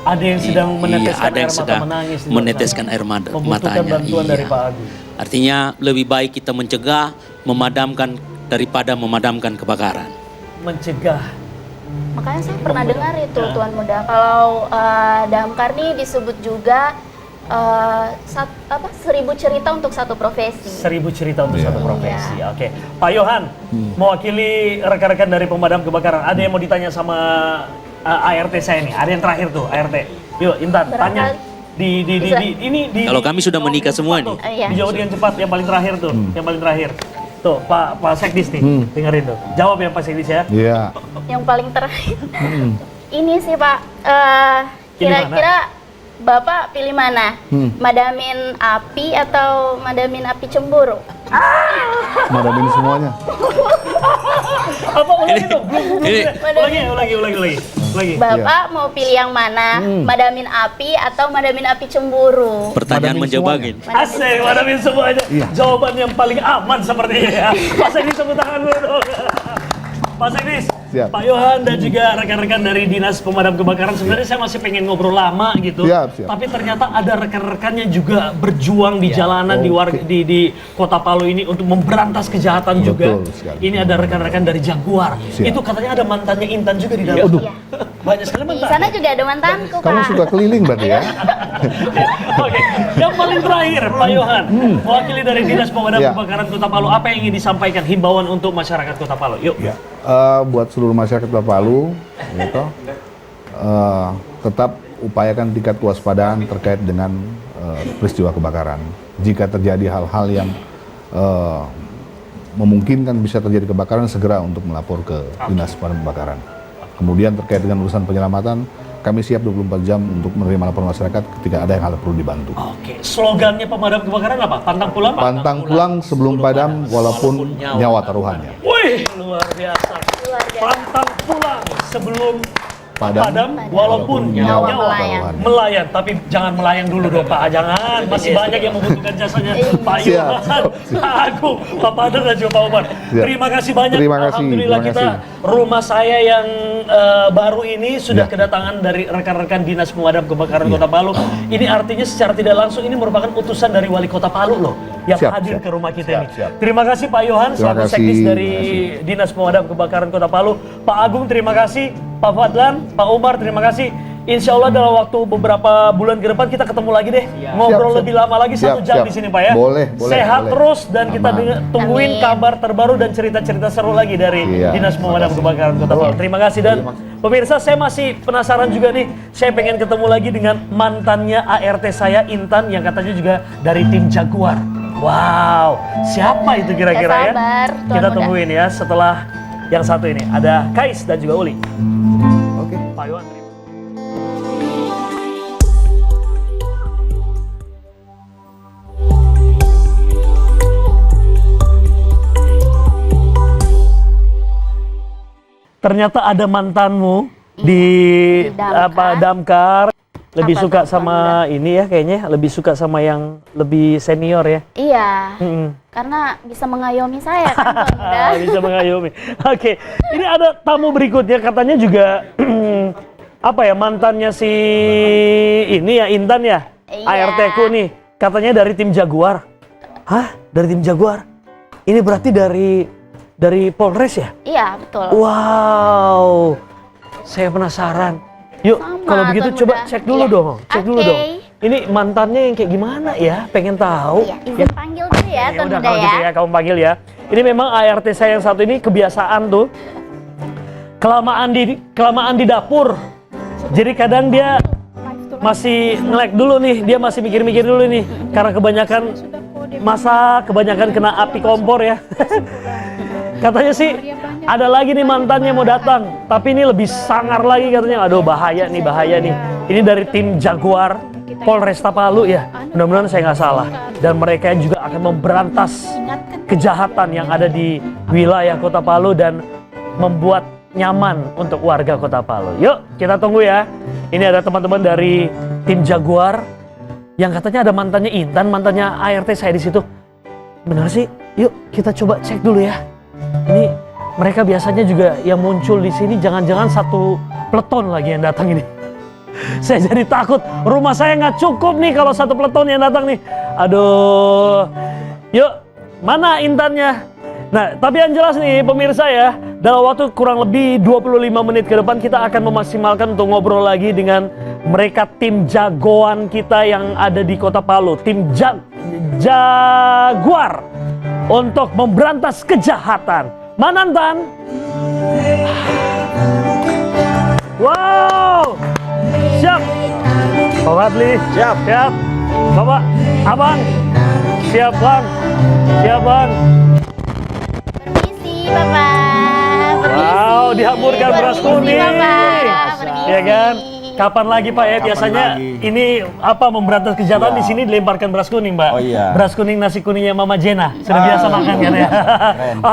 Ada yang sedang meneteskan ada yang air mata sedang menangis. di luar meneteskan sana. air mata Membutuhkan matanya. bantuan dari Iya. Pak Agung. Artinya lebih baik kita mencegah, memadamkan daripada memadamkan kebakaran. Mencegah. Makanya saya pernah dengar itu Tuan Muda, kalau damkar nih disebut juga 1000 cerita untuk satu profesi. 1000 cerita untuk Iya. satu profesi. Oke. Pak Yohan, mewakili rekan-rekan dari pemadam kebakaran. Ada yang mau ditanya sama ART saya nih. Ada yang terakhir tuh, ART. Yuk, Intan, tanya. Ini Kalau kami sudah menikah semua nih. Iya. Dijawab dengan cepat, yang paling terakhir tuh, yang paling terakhir. Tuh, Pak Sekdis nih, dengerin tuh. Jawab ya Pak Sekdis ya. Iya. Yang paling terakhir. Ini sih Pak, Pilih kira-kira Bapak pilih mana? Madamin api atau madamin api cemburu? Madamin semuanya. Apa ulangi tuh? ini- Ulangi. Bapak mau pilih yang mana? Madamin api atau madamin api cemburu? Pertanyaan Madamin menjebagin. Asik, madamin semuanya. Iya. Jawaban yang paling aman sepertinya ya. Pak Sekdis tepuk tangan dulu dong. Pak Sekdis, Siap. Pak Yohan dan juga rekan-rekan dari Dinas Pemadam Kebakaran. Sebenarnya saya masih pengen ngobrol lama gitu. Siap. Tapi ternyata ada rekan-rekannya juga berjuang di jalanan di Kota Palu ini untuk memberantas kejahatan juga. Betul sekali. Ini ada rekan-rekan dari Jaguar. Siap. Itu katanya ada mantannya Intan juga di dalam. Waduh. Iya. Banyak sekali Di mantan. sana juga ada mantanku Kamu Pak. suka keliling berarti ya? Oke, yang paling terakhir Pak Yohan, mewakili dari Dinas Pemadam Ya. Kebakaran Kota Palu, apa yang ingin disampaikan himbauan untuk masyarakat Kota Palu? Yuk. Ya. Buat seluruh masyarakat Kota Palu, gitu, tetap upayakan tingkat kewaspadaan terkait dengan peristiwa kebakaran. Jika terjadi hal-hal yang memungkinkan bisa terjadi kebakaran, segera untuk melapor ke Dinas Pemadam Kebakaran. Kemudian terkait dengan urusan penyelamatan, kami siap 24 jam untuk menerima laporan masyarakat ketika ada yang hal perlu dibantu. Oke, slogannya pemadam kebakaran apa? Pantang pulang? Pantang pulang sebelum padam walaupun nyawa taruhannya. Wih, luar biasa. Luar biasa. Pantang pulang sebelum Padam, padam walaupun nyawa nyawa melayang. melayang. Tapi jangan melayang dulu dong Pak, jangan. Masih banyak yang membutuhkan jasanya Pak Siap, Yohan, siap. Pak Agung, Pak Padang dan juga Pak Umar. Siap. Terima kasih banyak. Terima kasih, Alhamdulillah terima kita kasih. rumah saya yang baru ini sudah Ya. kedatangan dari rekan-rekan Dinas Pemadam Kebakaran Ya. Kota Palu. Ini artinya secara tidak langsung ini merupakan utusan dari Wali Kota Palu loh yang Siap, hadir siap. ke rumah kita Siap, ini. siap. Terima kasih Pak Yohan Terima selaku kasih, Sekdis dari terima Dinas Pemadam Kebakaran Kota Palu. Pak Agung terima kasih, Pak Fadlan, Pak Umar terima kasih. Insya Allah dalam waktu beberapa bulan ke depan kita ketemu lagi deh. Ngobrol Siap, lebih lama lagi, 1 jam siap. di sini Pak ya. Boleh, Sehat boleh. terus dan kita Aman. tungguin Amin. kabar terbaru dan cerita-cerita seru lagi dari Iya, Dinas Pemadam terima kasih. Kebakaran Kota Palu. Terima kasih dan pemirsa saya masih penasaran juga nih. Saya pengen ketemu lagi dengan mantannya ART saya Intan yang katanya juga dari tim Jaguar. Wow, siapa itu kira-kira ya? Gak sabar, Tuan Kita Muda. tungguin ya setelah yang satu ini. Ada Kais dan juga Uli. Oke. Pak Yohan, terima. Ternyata ada mantanmu di damkar. damkar. Lebih Apa suka tuh, sama ini ya kayaknya, lebih suka sama yang lebih senior ya. Iya, Mm-mm. karena bisa mengayomi saya kan Tuan Muda. Bisa mengayomi. Oke, ini ada tamu berikutnya katanya juga apa ya mantannya si ini ya Intan ya. Iya. ART ku nih, katanya dari tim Jaguar. Hah? Dari tim Jaguar? Ini berarti dari Polres ya? Iya, betul. Wow, saya penasaran. Yuk, Sama, kalau begitu Tuan coba Muda. cek dulu Iya. dong, cek dulu Oke. dong. Ini mantannya yang kayak gimana ya? Pengen tahu. Iya, izin panggil dulu ya, Ya Tuan udah Muda kalau gitu ya, kamu panggil ya. Ini memang ART saya yang satu ini kebiasaan tuh kelamaan di dapur. Jadi kadang dia masih nge-lag dulu nih, dia masih mikir-mikir dulu nih karena kebanyakan kebanyakan kena api kompor ya. Katanya sih ada lagi nih mantannya mau datang, tapi ini lebih sangar lagi katanya. Aduh bahaya nih. Ini dari tim Jaguar Polresta Palu ya. Mudah-mudahan saya nggak salah. Dan mereka juga akan memberantas kejahatan yang ada di wilayah Kota Palu dan membuat nyaman untuk warga Kota Palu. Yuk kita tunggu ya. Ini ada teman-teman dari tim Jaguar yang katanya ada mantannya Intan, mantannya ART saya di situ. Benar sih? Yuk kita coba cek dulu ya. Ini mereka biasanya juga yang muncul di sini jangan-jangan satu peleton lagi yang datang ini. Saya jadi takut rumah saya nggak cukup nih kalau satu peleton yang datang nih. Aduh. Yuk, mana Intannya? Nah, tapi yang jelas nih pemirsa ya, dalam waktu kurang lebih 25 menit ke depan kita akan memaksimalkan untuk ngobrol lagi dengan mereka tim jagoan kita yang ada di Kota Palu, tim Jaguar untuk memberantas kejahatan. Mana Intan? Wow, siap. Pak Fadli, siap. Bapak, abang, siap bang, Permisi, Bapak. Permisi. Wow, dihamburkan beras Permisi, kuning. Bapak. Permisi. Ya kan? Kapan lagi Pak ya? Biasanya ini apa memberantas kejahatan di sini dilemparkan beras kuning, Mbak. Oh iya. Beras kuning nasi kuningnya Mama Jena. Sudah biasa makan kan ya?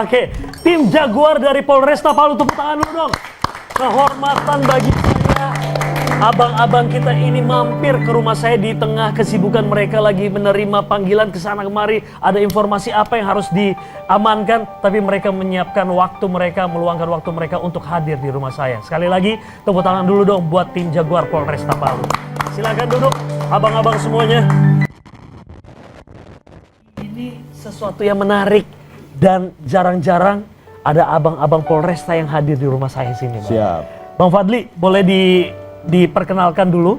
Oke, tim Jaguar dari Polresta Palu, tepuk tangan dulu dong. Kehormatan bagi saya. Abang-abang kita ini mampir ke rumah saya di tengah kesibukan mereka lagi menerima panggilan ke sana kemari. Ada informasi apa yang harus diamankan, tapi mereka menyiapkan waktu mereka, meluangkan waktu mereka untuk hadir di rumah saya. Sekali lagi, tepuk tangan dulu dong buat tim Jaguar Polresta Palu. Silakan duduk, abang-abang semuanya. Ini sesuatu yang menarik dan jarang-jarang ada abang-abang Polresta yang hadir di rumah saya sini, Bang. Siap. Bang Fadli, boleh diperkenalkan dulu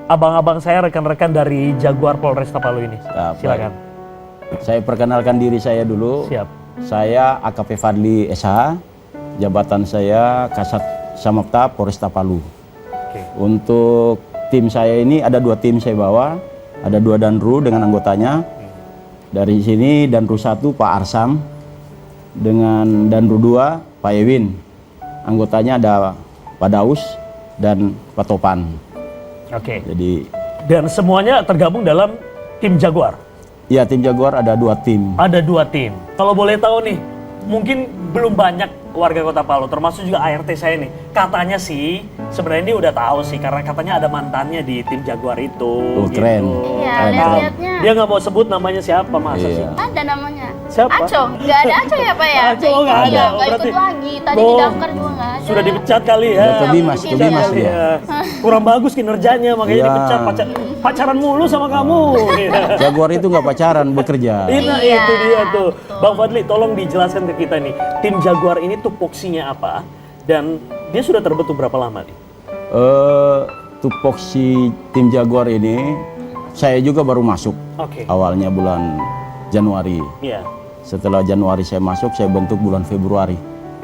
abang-abang saya, rekan-rekan dari Jaguar Polresta Palu ini. Siap, Silakan. Saya perkenalkan diri saya dulu. Siap. Saya AKP Fadli SH. Jabatan saya Kasat Samapta Polresta Palu. Oke. Untuk tim saya ini ada 2 tim saya bawa. Ada 2 danru dengan anggotanya. Dari sini danru 1 Pak Arsam dengan danru 2 Pak Ewin. Anggotanya ada Pak Daus dan Pak Topan. Oke. Jadi Dan semuanya tergabung dalam tim Jaguar. ya tim Jaguar ada 2 tim. Ada 2 tim. Kalau boleh tahu nih, mungkin belum banyak warga Kota Palu, termasuk juga ART saya nih. Katanya sih, sebenarnya ini udah tahu sih, karena katanya ada mantannya di tim Jaguar itu. Oh, keren. Iya, Keren, lihat-lihatnya. Dia nggak mau sebut namanya siapa, masa Iya. sih? Ada namanya. Siapa? Aco. Nggak ada Aco ya, Pak ya? Aco nggak ada. Iya, Oh, nggak berarti- ikut lagi. Tadi Oh, di daftar juga nggak ada. Sudah dipecat kali ya. Udah ke Bimas, Iya, ke Bimas iya. dia. Iya. Kurang bagus kinerjanya, makanya Iya. dipecat. Pacaran mulu sama kamu. Iya. Jaguar itu nggak pacaran, bekerja. Nah, Iya, itu dia tuh. betul. Bang Fadli, tolong dijelaskan ke kita nih. Tim Jaguar ini tupoksinya apa? Dan dia sudah terbentuk berapa lama nih? Tupoksi tim Jaguar ini saya juga baru masuk Oke. awalnya bulan Januari. Iya. Setelah Januari saya masuk, saya bentuk bulan Februari.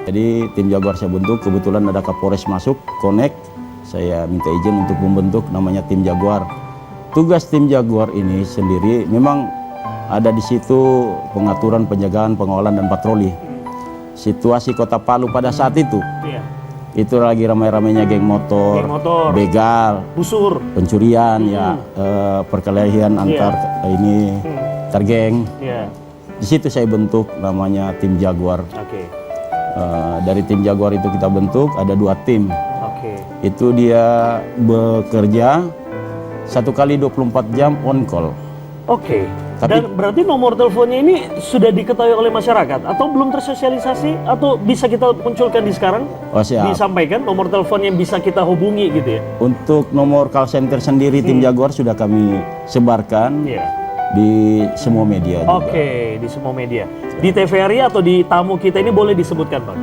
Jadi tim Jaguar saya bentuk, kebetulan ada Kapolres masuk, connect. Saya minta izin untuk membentuk namanya tim Jaguar. Tugas tim Jaguar ini sendiri memang ada di situ pengaturan, penjagaan, pengawalan dan patroli. Situasi Kota Palu pada saat itu Iya. itu lagi ramai-ramainya geng motor, Geng motor. begal, Busur. pencurian, ya perkelahian antar ini antar geng. Iya. Di situ saya bentuk namanya tim Jaguar. Oke. Dari tim Jaguar itu kita bentuk ada 2 tim. Oke. Itu dia bekerja 1 kali 24 jam on call. Oke. Tapi Dan berarti nomor teleponnya ini sudah diketahui oleh masyarakat atau belum tersosialisasi atau bisa kita munculkan di sekarang? oh, siap. Disampaikan nomor telepon yang bisa kita hubungi gitu ya? Untuk nomor call center sendiri tim Jaguar sudah kami sebarkan Iya. di semua media juga. Oke, di semua media. Di TVRI atau di tamu kita ini boleh disebutkan, Bang?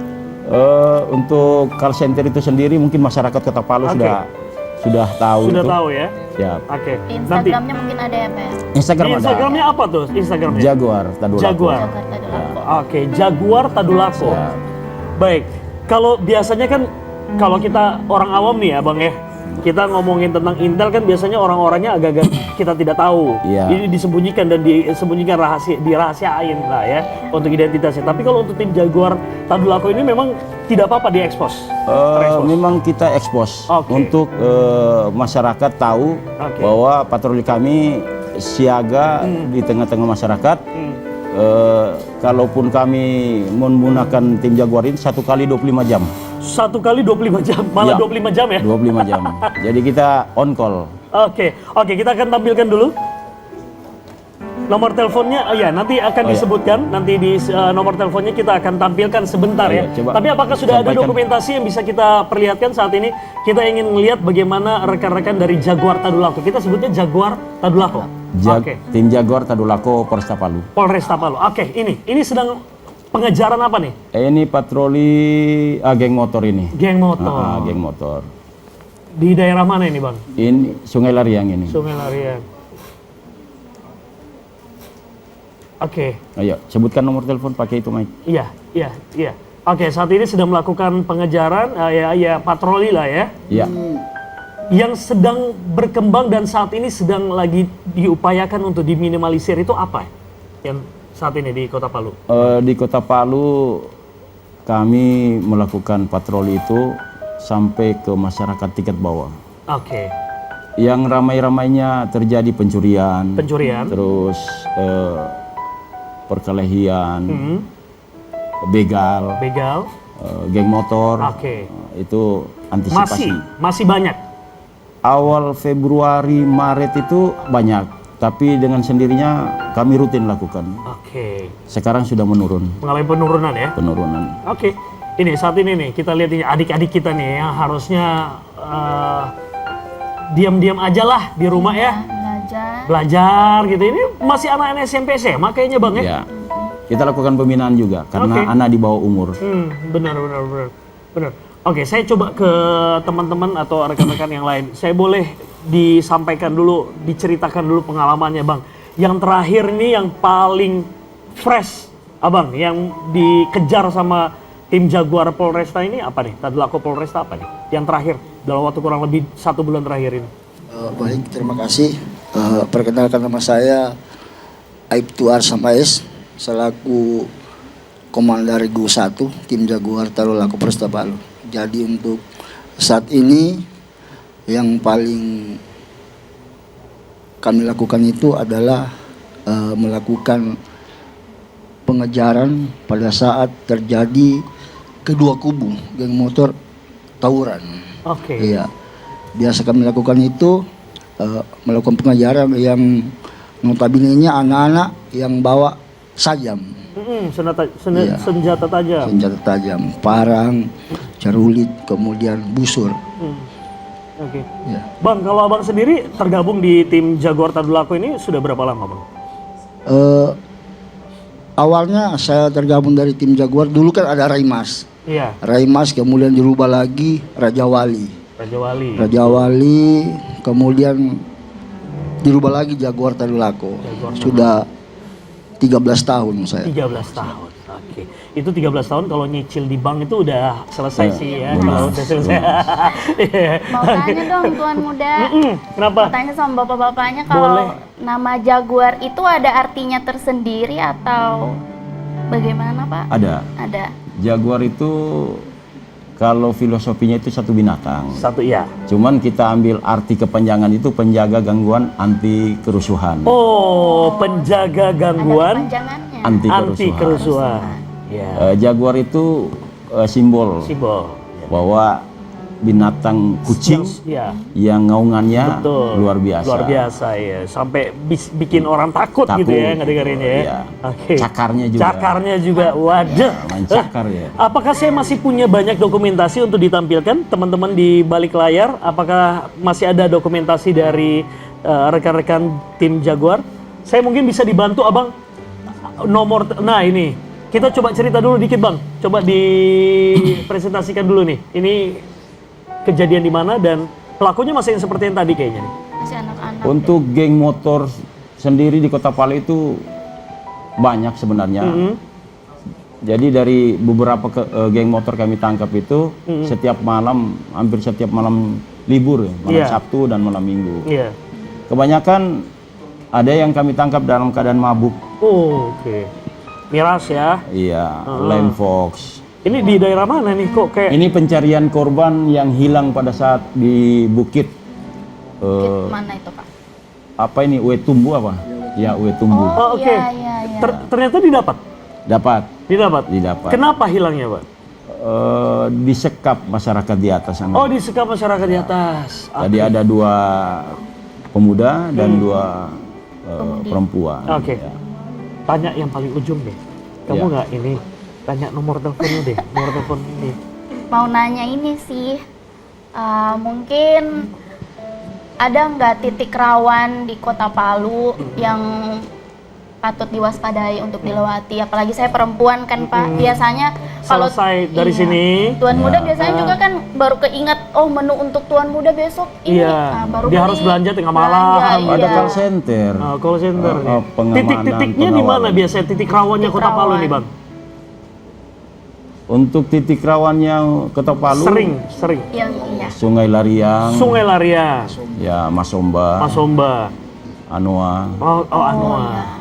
Untuk call center itu sendiri mungkin masyarakat Kota Palu Oke. sudah tahu Sudah itu. tahu ya? Siap. Oke. Nanti Instagramnya mungkin ada ya, Pak? di Instagram ada. Instagramnya apa tuh? Instagramnya? Jaguar Tadulako. Jaguar. Jakarta Tadulako. Oke, Jaguar Tadulako. Ya. Baik. Kalau biasanya kan kalau kita orang awam nih ya, Bang ya. Kita ngomongin tentang Intel kan biasanya orang-orangnya agak-agak kita tidak tahu. Iya. Ini disembunyikan dan disembunyikan dirahasiain lah ya untuk identitasnya. Tapi kalau untuk tim Jaguar Tadulako ini memang tidak apa-apa diekspos. Terekspos. Memang kita ekspos Oke. untuk masyarakat tahu Oke. bahwa patroli kami siaga di tengah-tengah masyarakat. Kalaupun kami menggunakan tim Jaguar ini 1 kali 25 jam. 1 kali 25 jam, malah Ya. 25 jam ya? 25 jam. Jadi kita on call. Oke, kita akan tampilkan dulu nomor teleponnya. Ya, nanti akan Oh, ya. disebutkan. Nanti di nomor teleponnya kita akan tampilkan sebentar Oh, ya. ya, coba Tapi apakah sudah ada sampaikan. dokumentasi yang bisa kita perlihatkan saat ini? Kita ingin melihat bagaimana rekan-rekan dari Jaguar Tadulako. Kita sebutnya Jaguar Tadulako. Oke. Tim Jaguar Tadulako Polresta Palu. Polresta Palu. Oke, ini sedang pengejaran apa nih? Ini patroli geng motor ini. Geng motor. Geng motor. Di daerah mana ini, Bang? Ini Sungai Lariang ini. Sungai Lariang. Oke. Ayo, sebutkan nomor telepon pakai itu, Mike. Iya. Oke, saat ini sedang melakukan pengejaran, patroli lah ya, Iya. yang sedang berkembang dan saat ini sedang lagi diupayakan untuk diminimalisir itu apa? Yang saat ini di Kota Palu? Di Kota Palu kami melakukan patroli itu sampai ke masyarakat tingkat bawah. Oke, Yang ramai-ramainya terjadi pencurian, pencurian, terus perkelahian, begal, geng motor. Oke. Itu antisipasi. Masih banyak. Awal Februari, Maret itu banyak, tapi dengan sendirinya kami rutin lakukan. Oke, Sekarang sudah menurun, mengalami penurunan ya. penurunan. Oke, ini saat ini nih kita lihat ini adik-adik kita nih yang harusnya diam-diam aja lah di rumah ya, belajar gitu. Ini masih anak-anak SMP SMA kayaknya Bang ya. Ya, kita lakukan pembinaan juga karena Oke. anak di bawah umur. Benar. Oke, saya coba ke teman-teman atau rekan-rekan yang lain. Saya boleh disampaikan dulu, diceritakan dulu pengalamannya Bang. Yang terakhir nih yang paling fresh, Abang, yang dikejar sama tim Jaguar Polresta ini apa nih? Tadulako Polresta apa nih? Yang terakhir dalam waktu kurang lebih 1 bulan terakhir ini. Baik, terima kasih. Perkenalkan nama saya Aibtu Arsamais, selaku Komandan Regu 1 tim Jaguar Tadulako Polresta Palu. Jadi untuk saat ini yang paling kami lakukan itu adalah melakukan pengejaran pada saat terjadi kedua kubu geng motor tawuran. Oke. Iya, biasa kami lakukan itu melakukan pengejaran yang notabene-nya anak-anak yang bawa sajam. Senjata tajam. Senjata tajam, parang, cerulit, kemudian busur. Oke. Ya. Bang, kalau Abang sendiri tergabung di tim Jaguar Tadulako ini sudah berapa lama Bang? Awalnya saya tergabung dari tim Jaguar, dulu kan ada Raimas. Iya, Raimas kemudian dirubah lagi Raja Wali. Raja Wali, kemudian dirubah lagi Jaguar Tadulako. Sudah 13 tahun saya. 13 tahun. Oke. Itu 13 tahun kalau nyicil di bank itu udah selesai sih ya. Kalau udah selesai. Mau tanya dong Tuan Muda. Kenapa? Mau tanya sama bapak-bapaknya kalau nama Jaguar itu ada artinya tersendiri atau bagaimana Pak? Ada. Jaguar itu kalau filosofinya itu satu binatang. Satu iya. Cuman kita ambil arti kepanjangan itu penjaga gangguan anti kerusuhan. Oh, penjaga gangguan Panjangannya. Anti kerusuhan. kerusuhan. Ya. Jaguar itu simbol Simbol. bahwa binatang kucing Ya, yang ngaungannya betul. luar biasa. Luar biasa ya, sampai bikin orang takut, gitu ya ngedengerinnya ya. Iya. Oke. Cakarnya juga. Cakarnya juga, waduh. main cakar ya. Apakah saya masih punya banyak dokumentasi untuk ditampilkan teman-teman di balik layar? Apakah masih ada dokumentasi dari rekan-rekan tim Jaguar? Saya mungkin bisa dibantu abang nomor, nah ini kita coba cerita dulu dikit bang, coba dipresentasikan dulu nih. Ini kejadian di mana dan pelakunya masih yang seperti yang tadi kayaknya nih. Masih anak-anak. Untuk geng motor sendiri di Kota Palu itu banyak sebenarnya. Jadi dari beberapa geng motor kami tangkap itu setiap malam, hampir setiap malam libur ya, malam Iya. Sabtu dan malam Minggu. Iya. Kebanyakan ada yang kami tangkap dalam keadaan mabuk. Oh, oke. Miras ya. Iya, Land Fox. Ini di daerah mana nih kok kayak Ini pencarian korban yang hilang pada saat di bukit. Mana itu Pak? Apa ini? Wetumbu apa? Ya, Wetumbu. Oh, oke. Iya, iya, iya. Ternyata didapat. Dapat. Didapat. Kenapa hilangnya, Pak? Disekap masyarakat di atas sana. Oh, disekap masyarakat di atas. Tadi ada 2 pemuda dan 2 perempuan. Oke. Ya. Tanya yang paling ujung deh. Kamu Iya. nggak ini tanya nomor teleponnya deh, nomor telepon ini. Mau nanya ini sih, mungkin ada nggak titik rawan di Kota Palu yang patut diwaspadai untuk dilewati? Apalagi saya perempuan kan Pak, biasanya kalau Selesai dari iya, sini. Tuan muda biasanya juga kan baru keinget, oh menu untuk tuan muda besok ini, Iya. baru Dia beli, harus belanja tengah malam. belanja, Ada iya. call center. Call center nih. pengamanan, Titik-titiknya di mana pengawalan. biasanya titik rawannya Titik Kota Palu rawan. nih, Bang? Untuk titik rawannya Kota Palu, Sering. Yang iya. Sungai Lariang, Sungai Laria, ya Masomba, Masomba. Anoa. Oh, Anoa.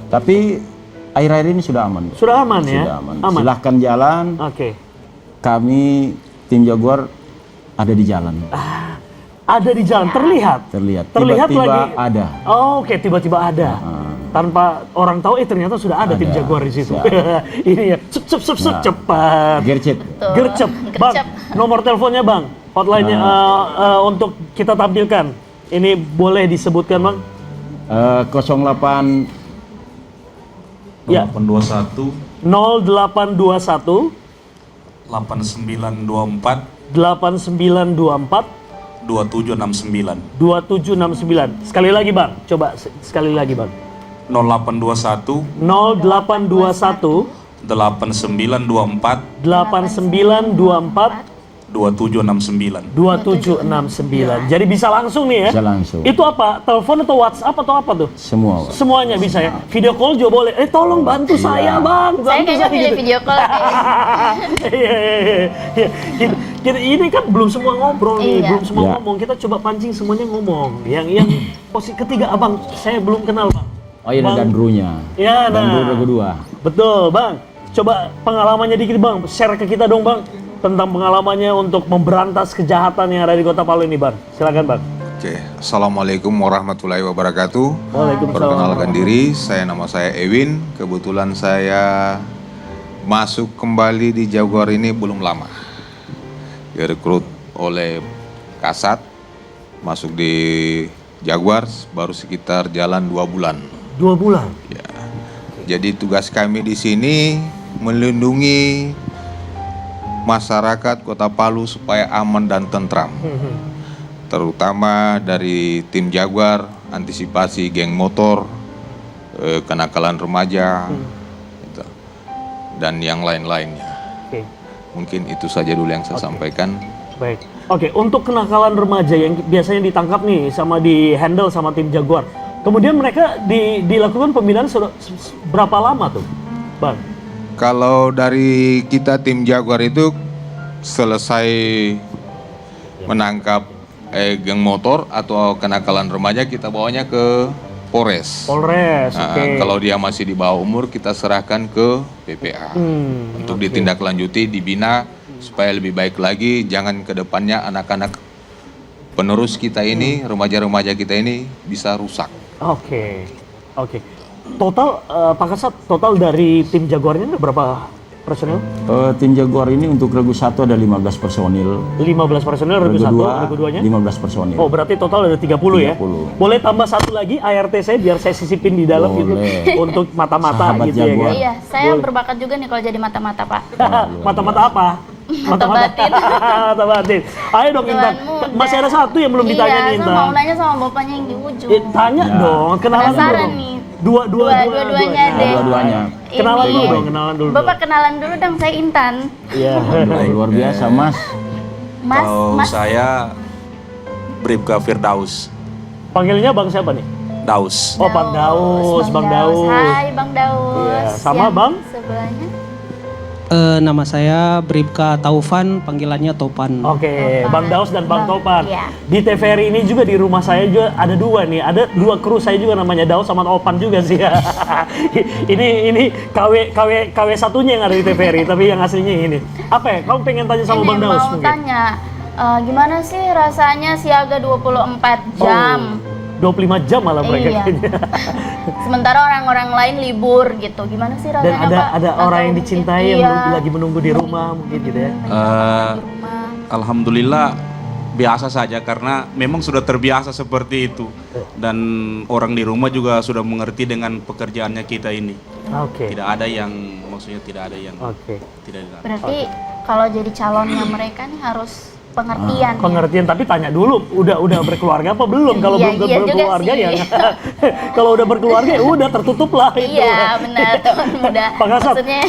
Tapi air-air ini sudah aman. Sudah aman ya? Sudah aman. Silahkan jalan. Oke. Kami tim Jaguar ada di jalan. Ada di jalan, terlihat. Terlihat. Terlihat Tiba-tiba lagi. ada. Oh, oke, tiba-tiba ada. Tanpa orang tahu, ternyata sudah ada tim Ada. Jaguar di situ. Siap. Ini ya, Nah. cepat. Gercep. Betul. Gercep. Bang, Gercep. nomor teleponnya Bang, hotline-nya untuk kita tampilkan. Ini boleh disebutkan Bang? 08 Ya. 821 0821 8924 8924 2769 2769. Sekali lagi Bang, coba sekali lagi Bang. 0821 0821 8924 8924 2769. 2769. Jadi bisa langsung nih ya? Bisa langsung. Itu apa? Telepon atau WhatsApp atau apa tuh? Semua. Pak. Semuanya bisa ya? Video call juga boleh. Tolong bantu saya Bang. Saya Bantu kayaknya punya gitu. video call kayaknya. Iya. Ini kan belum semua ngobrol nih, Iya. belum semua Iya. ngomong. Kita coba pancing semuanya ngomong. Yang posisi ketiga Abang, saya belum kenal Bang. Oh iya, Bang. dan Dandrunya. Ya, nah. Dandru kedua. Betul, Bang. Coba pengalamannya dikit, Bang. Share ke kita dong, Bang. Tentang pengalamannya untuk memberantas kejahatan yang ada di Kota Palu ini, Bang. Silakan, Bang. Oke, Assalamualaikum warahmatullahi wabarakatuh. Waalaikumsalam. Perkenalkan diri, nama saya Ewin. Kebetulan saya masuk kembali di Jaguar ini belum lama. Direkrut oleh Kasat, masuk di Jaguar baru sekitar jalan 2 bulan. 2 bulan? Ya. Jadi tugas kami di sini melindungi masyarakat Kota Palu supaya aman dan tentram. Terutama dari tim Jaguar, antisipasi geng motor, kenakalan remaja, gitu, dan yang lain-lainnya. Oke. Mungkin itu saja dulu yang saya sampaikan. Baik. Oke, untuk kenakalan remaja yang biasanya ditangkap nih sama di handle sama tim Jaguar. Kemudian mereka dilakukan pembinaan berapa lama tuh, Bang? Kalau dari kita tim Jaguar itu selesai menangkap geng motor atau kenakalan remaja, kita bawanya ke Polres. Polres, Nah, oke. kalau dia masih di bawah umur, kita serahkan ke PPA untuk ditindaklanjuti, dibina supaya lebih baik lagi. Jangan ke depannya anak-anak penerus kita ini, remaja-remaja kita ini bisa rusak. Oke. Total, Pak Kasat, total dari tim Jaguarnya ada berapa personil? Tim Jaguar ini untuk regu 1 ada 15 personil. 15 personil, regu 1, regu 2-nya? 15 personil. Oh, berarti total ada 30 ya? 30. Boleh tambah satu lagi ART saya biar saya sisipin di dalam gitu untuk mata-mata Sahabat gitu ya Jaguar. kan? Iya, saya berbakat juga nih kalau jadi mata-mata, Pak. Mata-mata apa? Mata batin. Mata batin. Ayo dong Intan. Tuan muda. Masih ada satu yang belum ditanya nih Iya, Intan. saya mau nanya sama bapaknya yang di ujung. Tanya dong, kenalan Penasaran dong. nih. Dua-duanya Dua-duanya deh. Dua-duanya. Kenalan Ini. dulu dong, kenalan dulu. Bapak kenalan dulu dong, saya Intan. Iya. Luar biasa, Mas. Mas, Kalau Mas. saya Bribka Firdaus. Panggilnya Bang siapa nih? Daus. Oh, Bang Daus, Bang Daus. Hai, Bang Daus. Iya, sama Yang Bang? Sebelahnya. Nama saya Bribka Taufan, panggilannya Topan. Oke, Bang Daus dan Bang Topan. Iya. Di TVRI ini juga di rumah saya juga ada dua nih. Ada dua kru saya juga namanya Daus sama Topan juga sih. ini KW satunya yang ada di TVRI, tapi yang aslinya ini. Apa ya? Kamu pengen tanya sama Ini Bang Daus mau mungkin? tanya, gimana sih rasanya siaga 24 jam? 25 jam malah mereka Iya. kayaknya. Sementara orang-orang lain libur gitu. Gimana sih Dan rasanya, Pak? ada Atau orang yang mungkin- dicintai iya. yang lagi menunggu di rumah mungkin gitu ya. Di rumah. Alhamdulillah biasa saja karena memang sudah terbiasa seperti itu. Dan orang di rumah juga sudah mengerti dengan pekerjaannya kita ini. Oke. Tidak ada yang, maksudnya tidak ada yang Oke. tidak ada. Berarti kalau jadi calonnya mereka nih harus pengertian. ya? Pengertian, tapi tanya dulu udah berkeluarga apa belum? Kalau Iya, belum iya juga berkeluarga sih. ya kalau udah berkeluarga ya udah tertutup lah itu. Iya, benar, teman muda. Pak Kasat, Maksudnya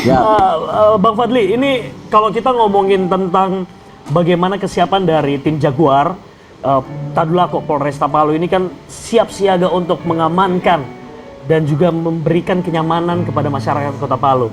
Bang Fadli, ini kalau kita ngomongin tentang bagaimana kesiapan dari tim Jaguar, Tadulako Polresta Palu ini kan siap siaga untuk mengamankan dan juga memberikan kenyamanan kepada masyarakat Kota Palu.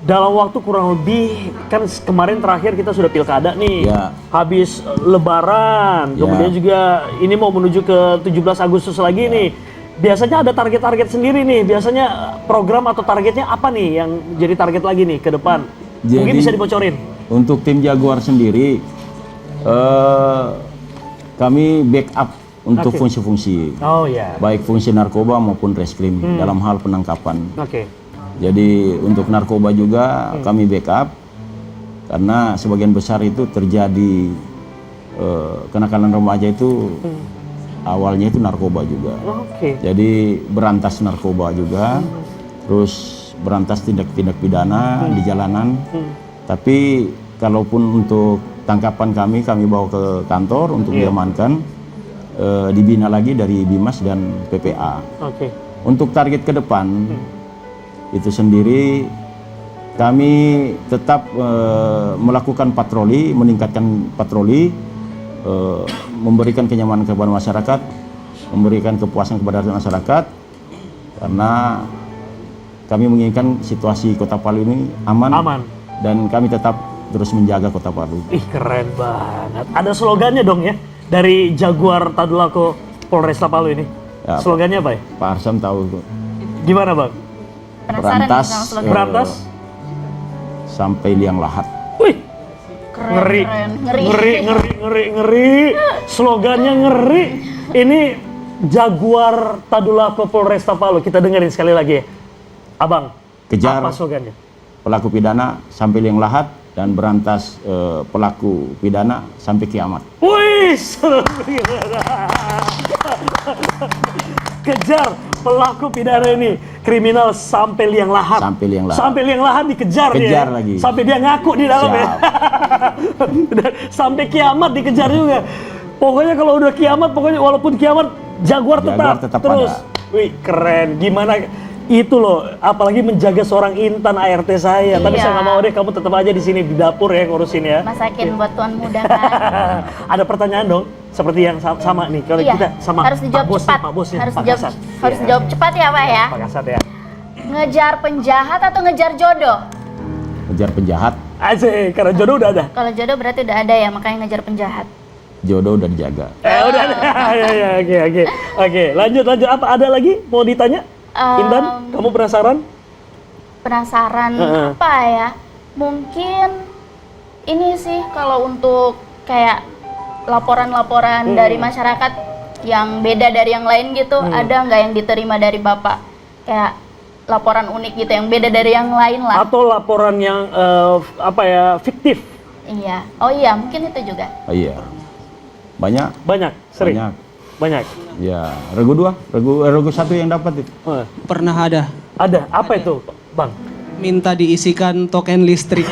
Dalam waktu kurang lebih, kan kemarin terakhir kita sudah pilkada nih, Ya. habis Lebaran, Ya. kemudian juga ini mau menuju ke 17 Agustus lagi nih. Biasanya ada target-target sendiri nih, biasanya program atau targetnya apa nih yang jadi target lagi nih ke depan? Mungkin Jadi, bisa dibocorin. Untuk tim Jaguar sendiri, kami backup untuk Oke. fungsi-fungsi, Oh ya, baik fungsi narkoba maupun reskrim dalam hal penangkapan. oke. Jadi untuk narkoba juga kami backup karena sebagian besar itu terjadi kenakalan remaja itu awalnya itu narkoba juga. Oke. Jadi berantas narkoba juga, terus berantas tindak-tindak pidana di jalanan. Tapi kalaupun untuk tangkapan kami bawa ke kantor untuk diamankan, dibina lagi dari Bimas dan PPA. Oke. Untuk target ke depan itu sendiri kami tetap melakukan patroli, meningkatkan patroli, memberikan kenyamanan kepada masyarakat, memberikan kepuasan kepada masyarakat, karena kami menginginkan situasi Kota Palu ini aman. Dan kami tetap terus menjaga Kota Palu. Ih, keren banget. Ada slogannya dong ya dari Jaguar Tadulako Polresta Palu ini. Ya, Slogannya apa ya? Pak Arsam tahu Gimana Bang? penasaran nih berantas, sama slogan. Berantas? sampai liang lahat. Wih, Keren, ngeri. keren, Ngeri. Slogannya ngeri. Ini Jaguar Tadulako Polresta Palu. Kita dengerin sekali lagi ya. Abang, Kejar apa slogannya? pelaku pidana sampai liang lahat dan berantas pelaku pidana sampai kiamat. Wih, kejar pelaku pidana ini, kriminal sampai liang lahat. Sampai liang lahat. Sampai liang lahat dikejar Kejar dia. lagi. Sampai dia ngaku di dalam ya. Dan sampai kiamat dikejar juga. Pokoknya kalau udah kiamat, pokoknya walaupun kiamat Jaguar tetap terus. ada. Wih, keren. Gimana itu loh, apalagi menjaga seorang Intan ART saya. Tapi Iya. saya nggak mau deh, kamu tetap aja di sini di dapur ya ngurusin ya. Masakin buat tuan muda kan. Ada pertanyaan dong, seperti yang sama nih. Kalau Iya, kita sama harus dijawab Pak Bos cepat. nih, Pak Bosnya, Harus Pak dijawab, Kasat. harus Iya, dijawab cepat ya, Pak ya. Pak Kasat ya. Ngejar penjahat atau ngejar jodoh? Kejar penjahat, Asik, karena jodoh udah ada. Kalau jodoh berarti udah ada ya, makanya ngejar penjahat. jodoh udah dijaga. Udah ada. Ya, oke. Lanjut. Apa ada lagi mau ditanya? Intan, kamu penasaran? Penasaran apa ya? Mungkin ini sih kalau untuk kayak laporan-laporan dari masyarakat yang beda dari yang lain gitu, ada nggak yang diterima dari Bapak? Kayak laporan unik gitu yang beda dari yang lain lah. Atau laporan yang fiktif? Iya. Oh iya, mungkin itu juga. Oh, iya. Banyak. Banyak, sering. Banyak. Ya, regu 2, regu 1 yang dapat itu. Pernah ada. Ada. Apa itu, Bang? Minta diisikan token listrik.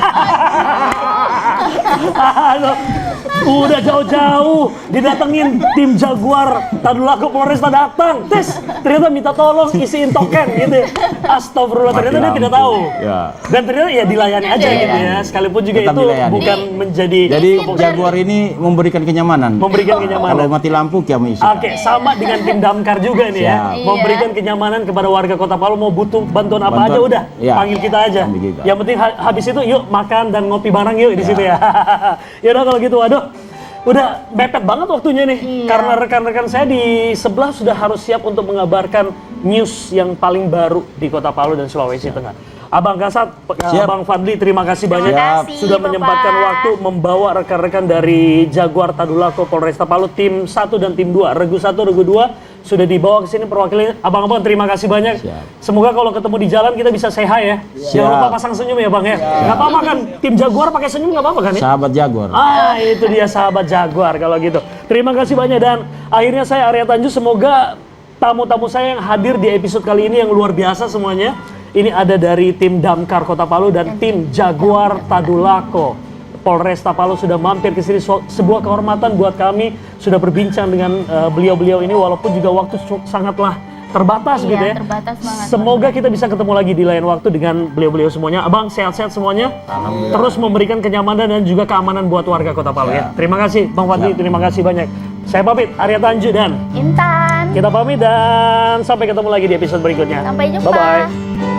Udah jauh-jauh didatengin tim Jaguar Tadulako Polresta datang, ternyata minta tolong isiin token gitu. Astagfirullah, ternyata dia tidak tahu. Ya. Dan ternyata ya dilayani aja gitu ya, sekalipun juga Tetap itu dilayani. bukan menjadi. Jadi Jaguar ini memberikan kenyamanan. Memberikan kenyamanan. Kalau mati lampu kami isi. Oke, sama dengan tim Damkar juga nih ya. Siap. Memberikan kenyamanan kepada warga Kota Palu, mau butuh bantuan apa aja udah Iya. panggil kita aja. Panggil kita. Yang penting habis itu yuk makan dan ngopi bareng yuk di situ ya. Ya udah kalau gitu, waduh. Udah mepet banget waktunya nih. Karena rekan-rekan saya di sebelah sudah harus siap untuk mengabarkan news yang paling baru di Kota Palu dan Sulawesi Tengah. Abang Kasat, Abang Fadli, terima kasih banyak sudah menyempatkan waktu membawa rekan-rekan dari Jaguar Tadulako Polresta Palu tim 1 dan tim 2, regu 1, regu 2 sudah dibawa ke sini perwakilan. Abang-abang terima kasih banyak. Semoga kalau ketemu di jalan kita bisa say hi ya. Jangan lupa pasang senyum ya Bang ya. Nggak apa-apa kan, tim Jaguar pakai senyum nggak apa-apa kan ya? Sahabat Jaguar. Itu dia sahabat Jaguar kalau gitu. Terima kasih banyak dan akhirnya saya Arya Tanju, semoga tamu-tamu saya yang hadir di episode kali ini yang luar biasa semuanya. Ini ada dari tim Damkar Kota Palu dan tim Jaguar Tadulako Polresta Palu sudah mampir ke sini. Sebuah kehormatan buat kami sudah berbincang dengan beliau-beliau ini walaupun juga waktu sangatlah terbatas gitu ya. Terbatas banget. Semoga kita bisa ketemu lagi di lain waktu dengan beliau-beliau semuanya. Abang sehat-sehat semuanya. Terus memberikan kenyamanan dan juga keamanan buat warga Kota Palu ya. Terima kasih Bang Fadli, terima kasih banyak. Saya pamit, Arya Tanju dan Intan. Kita pamit dan sampai ketemu lagi di episode berikutnya. Sampai jumpa. Bye-bye.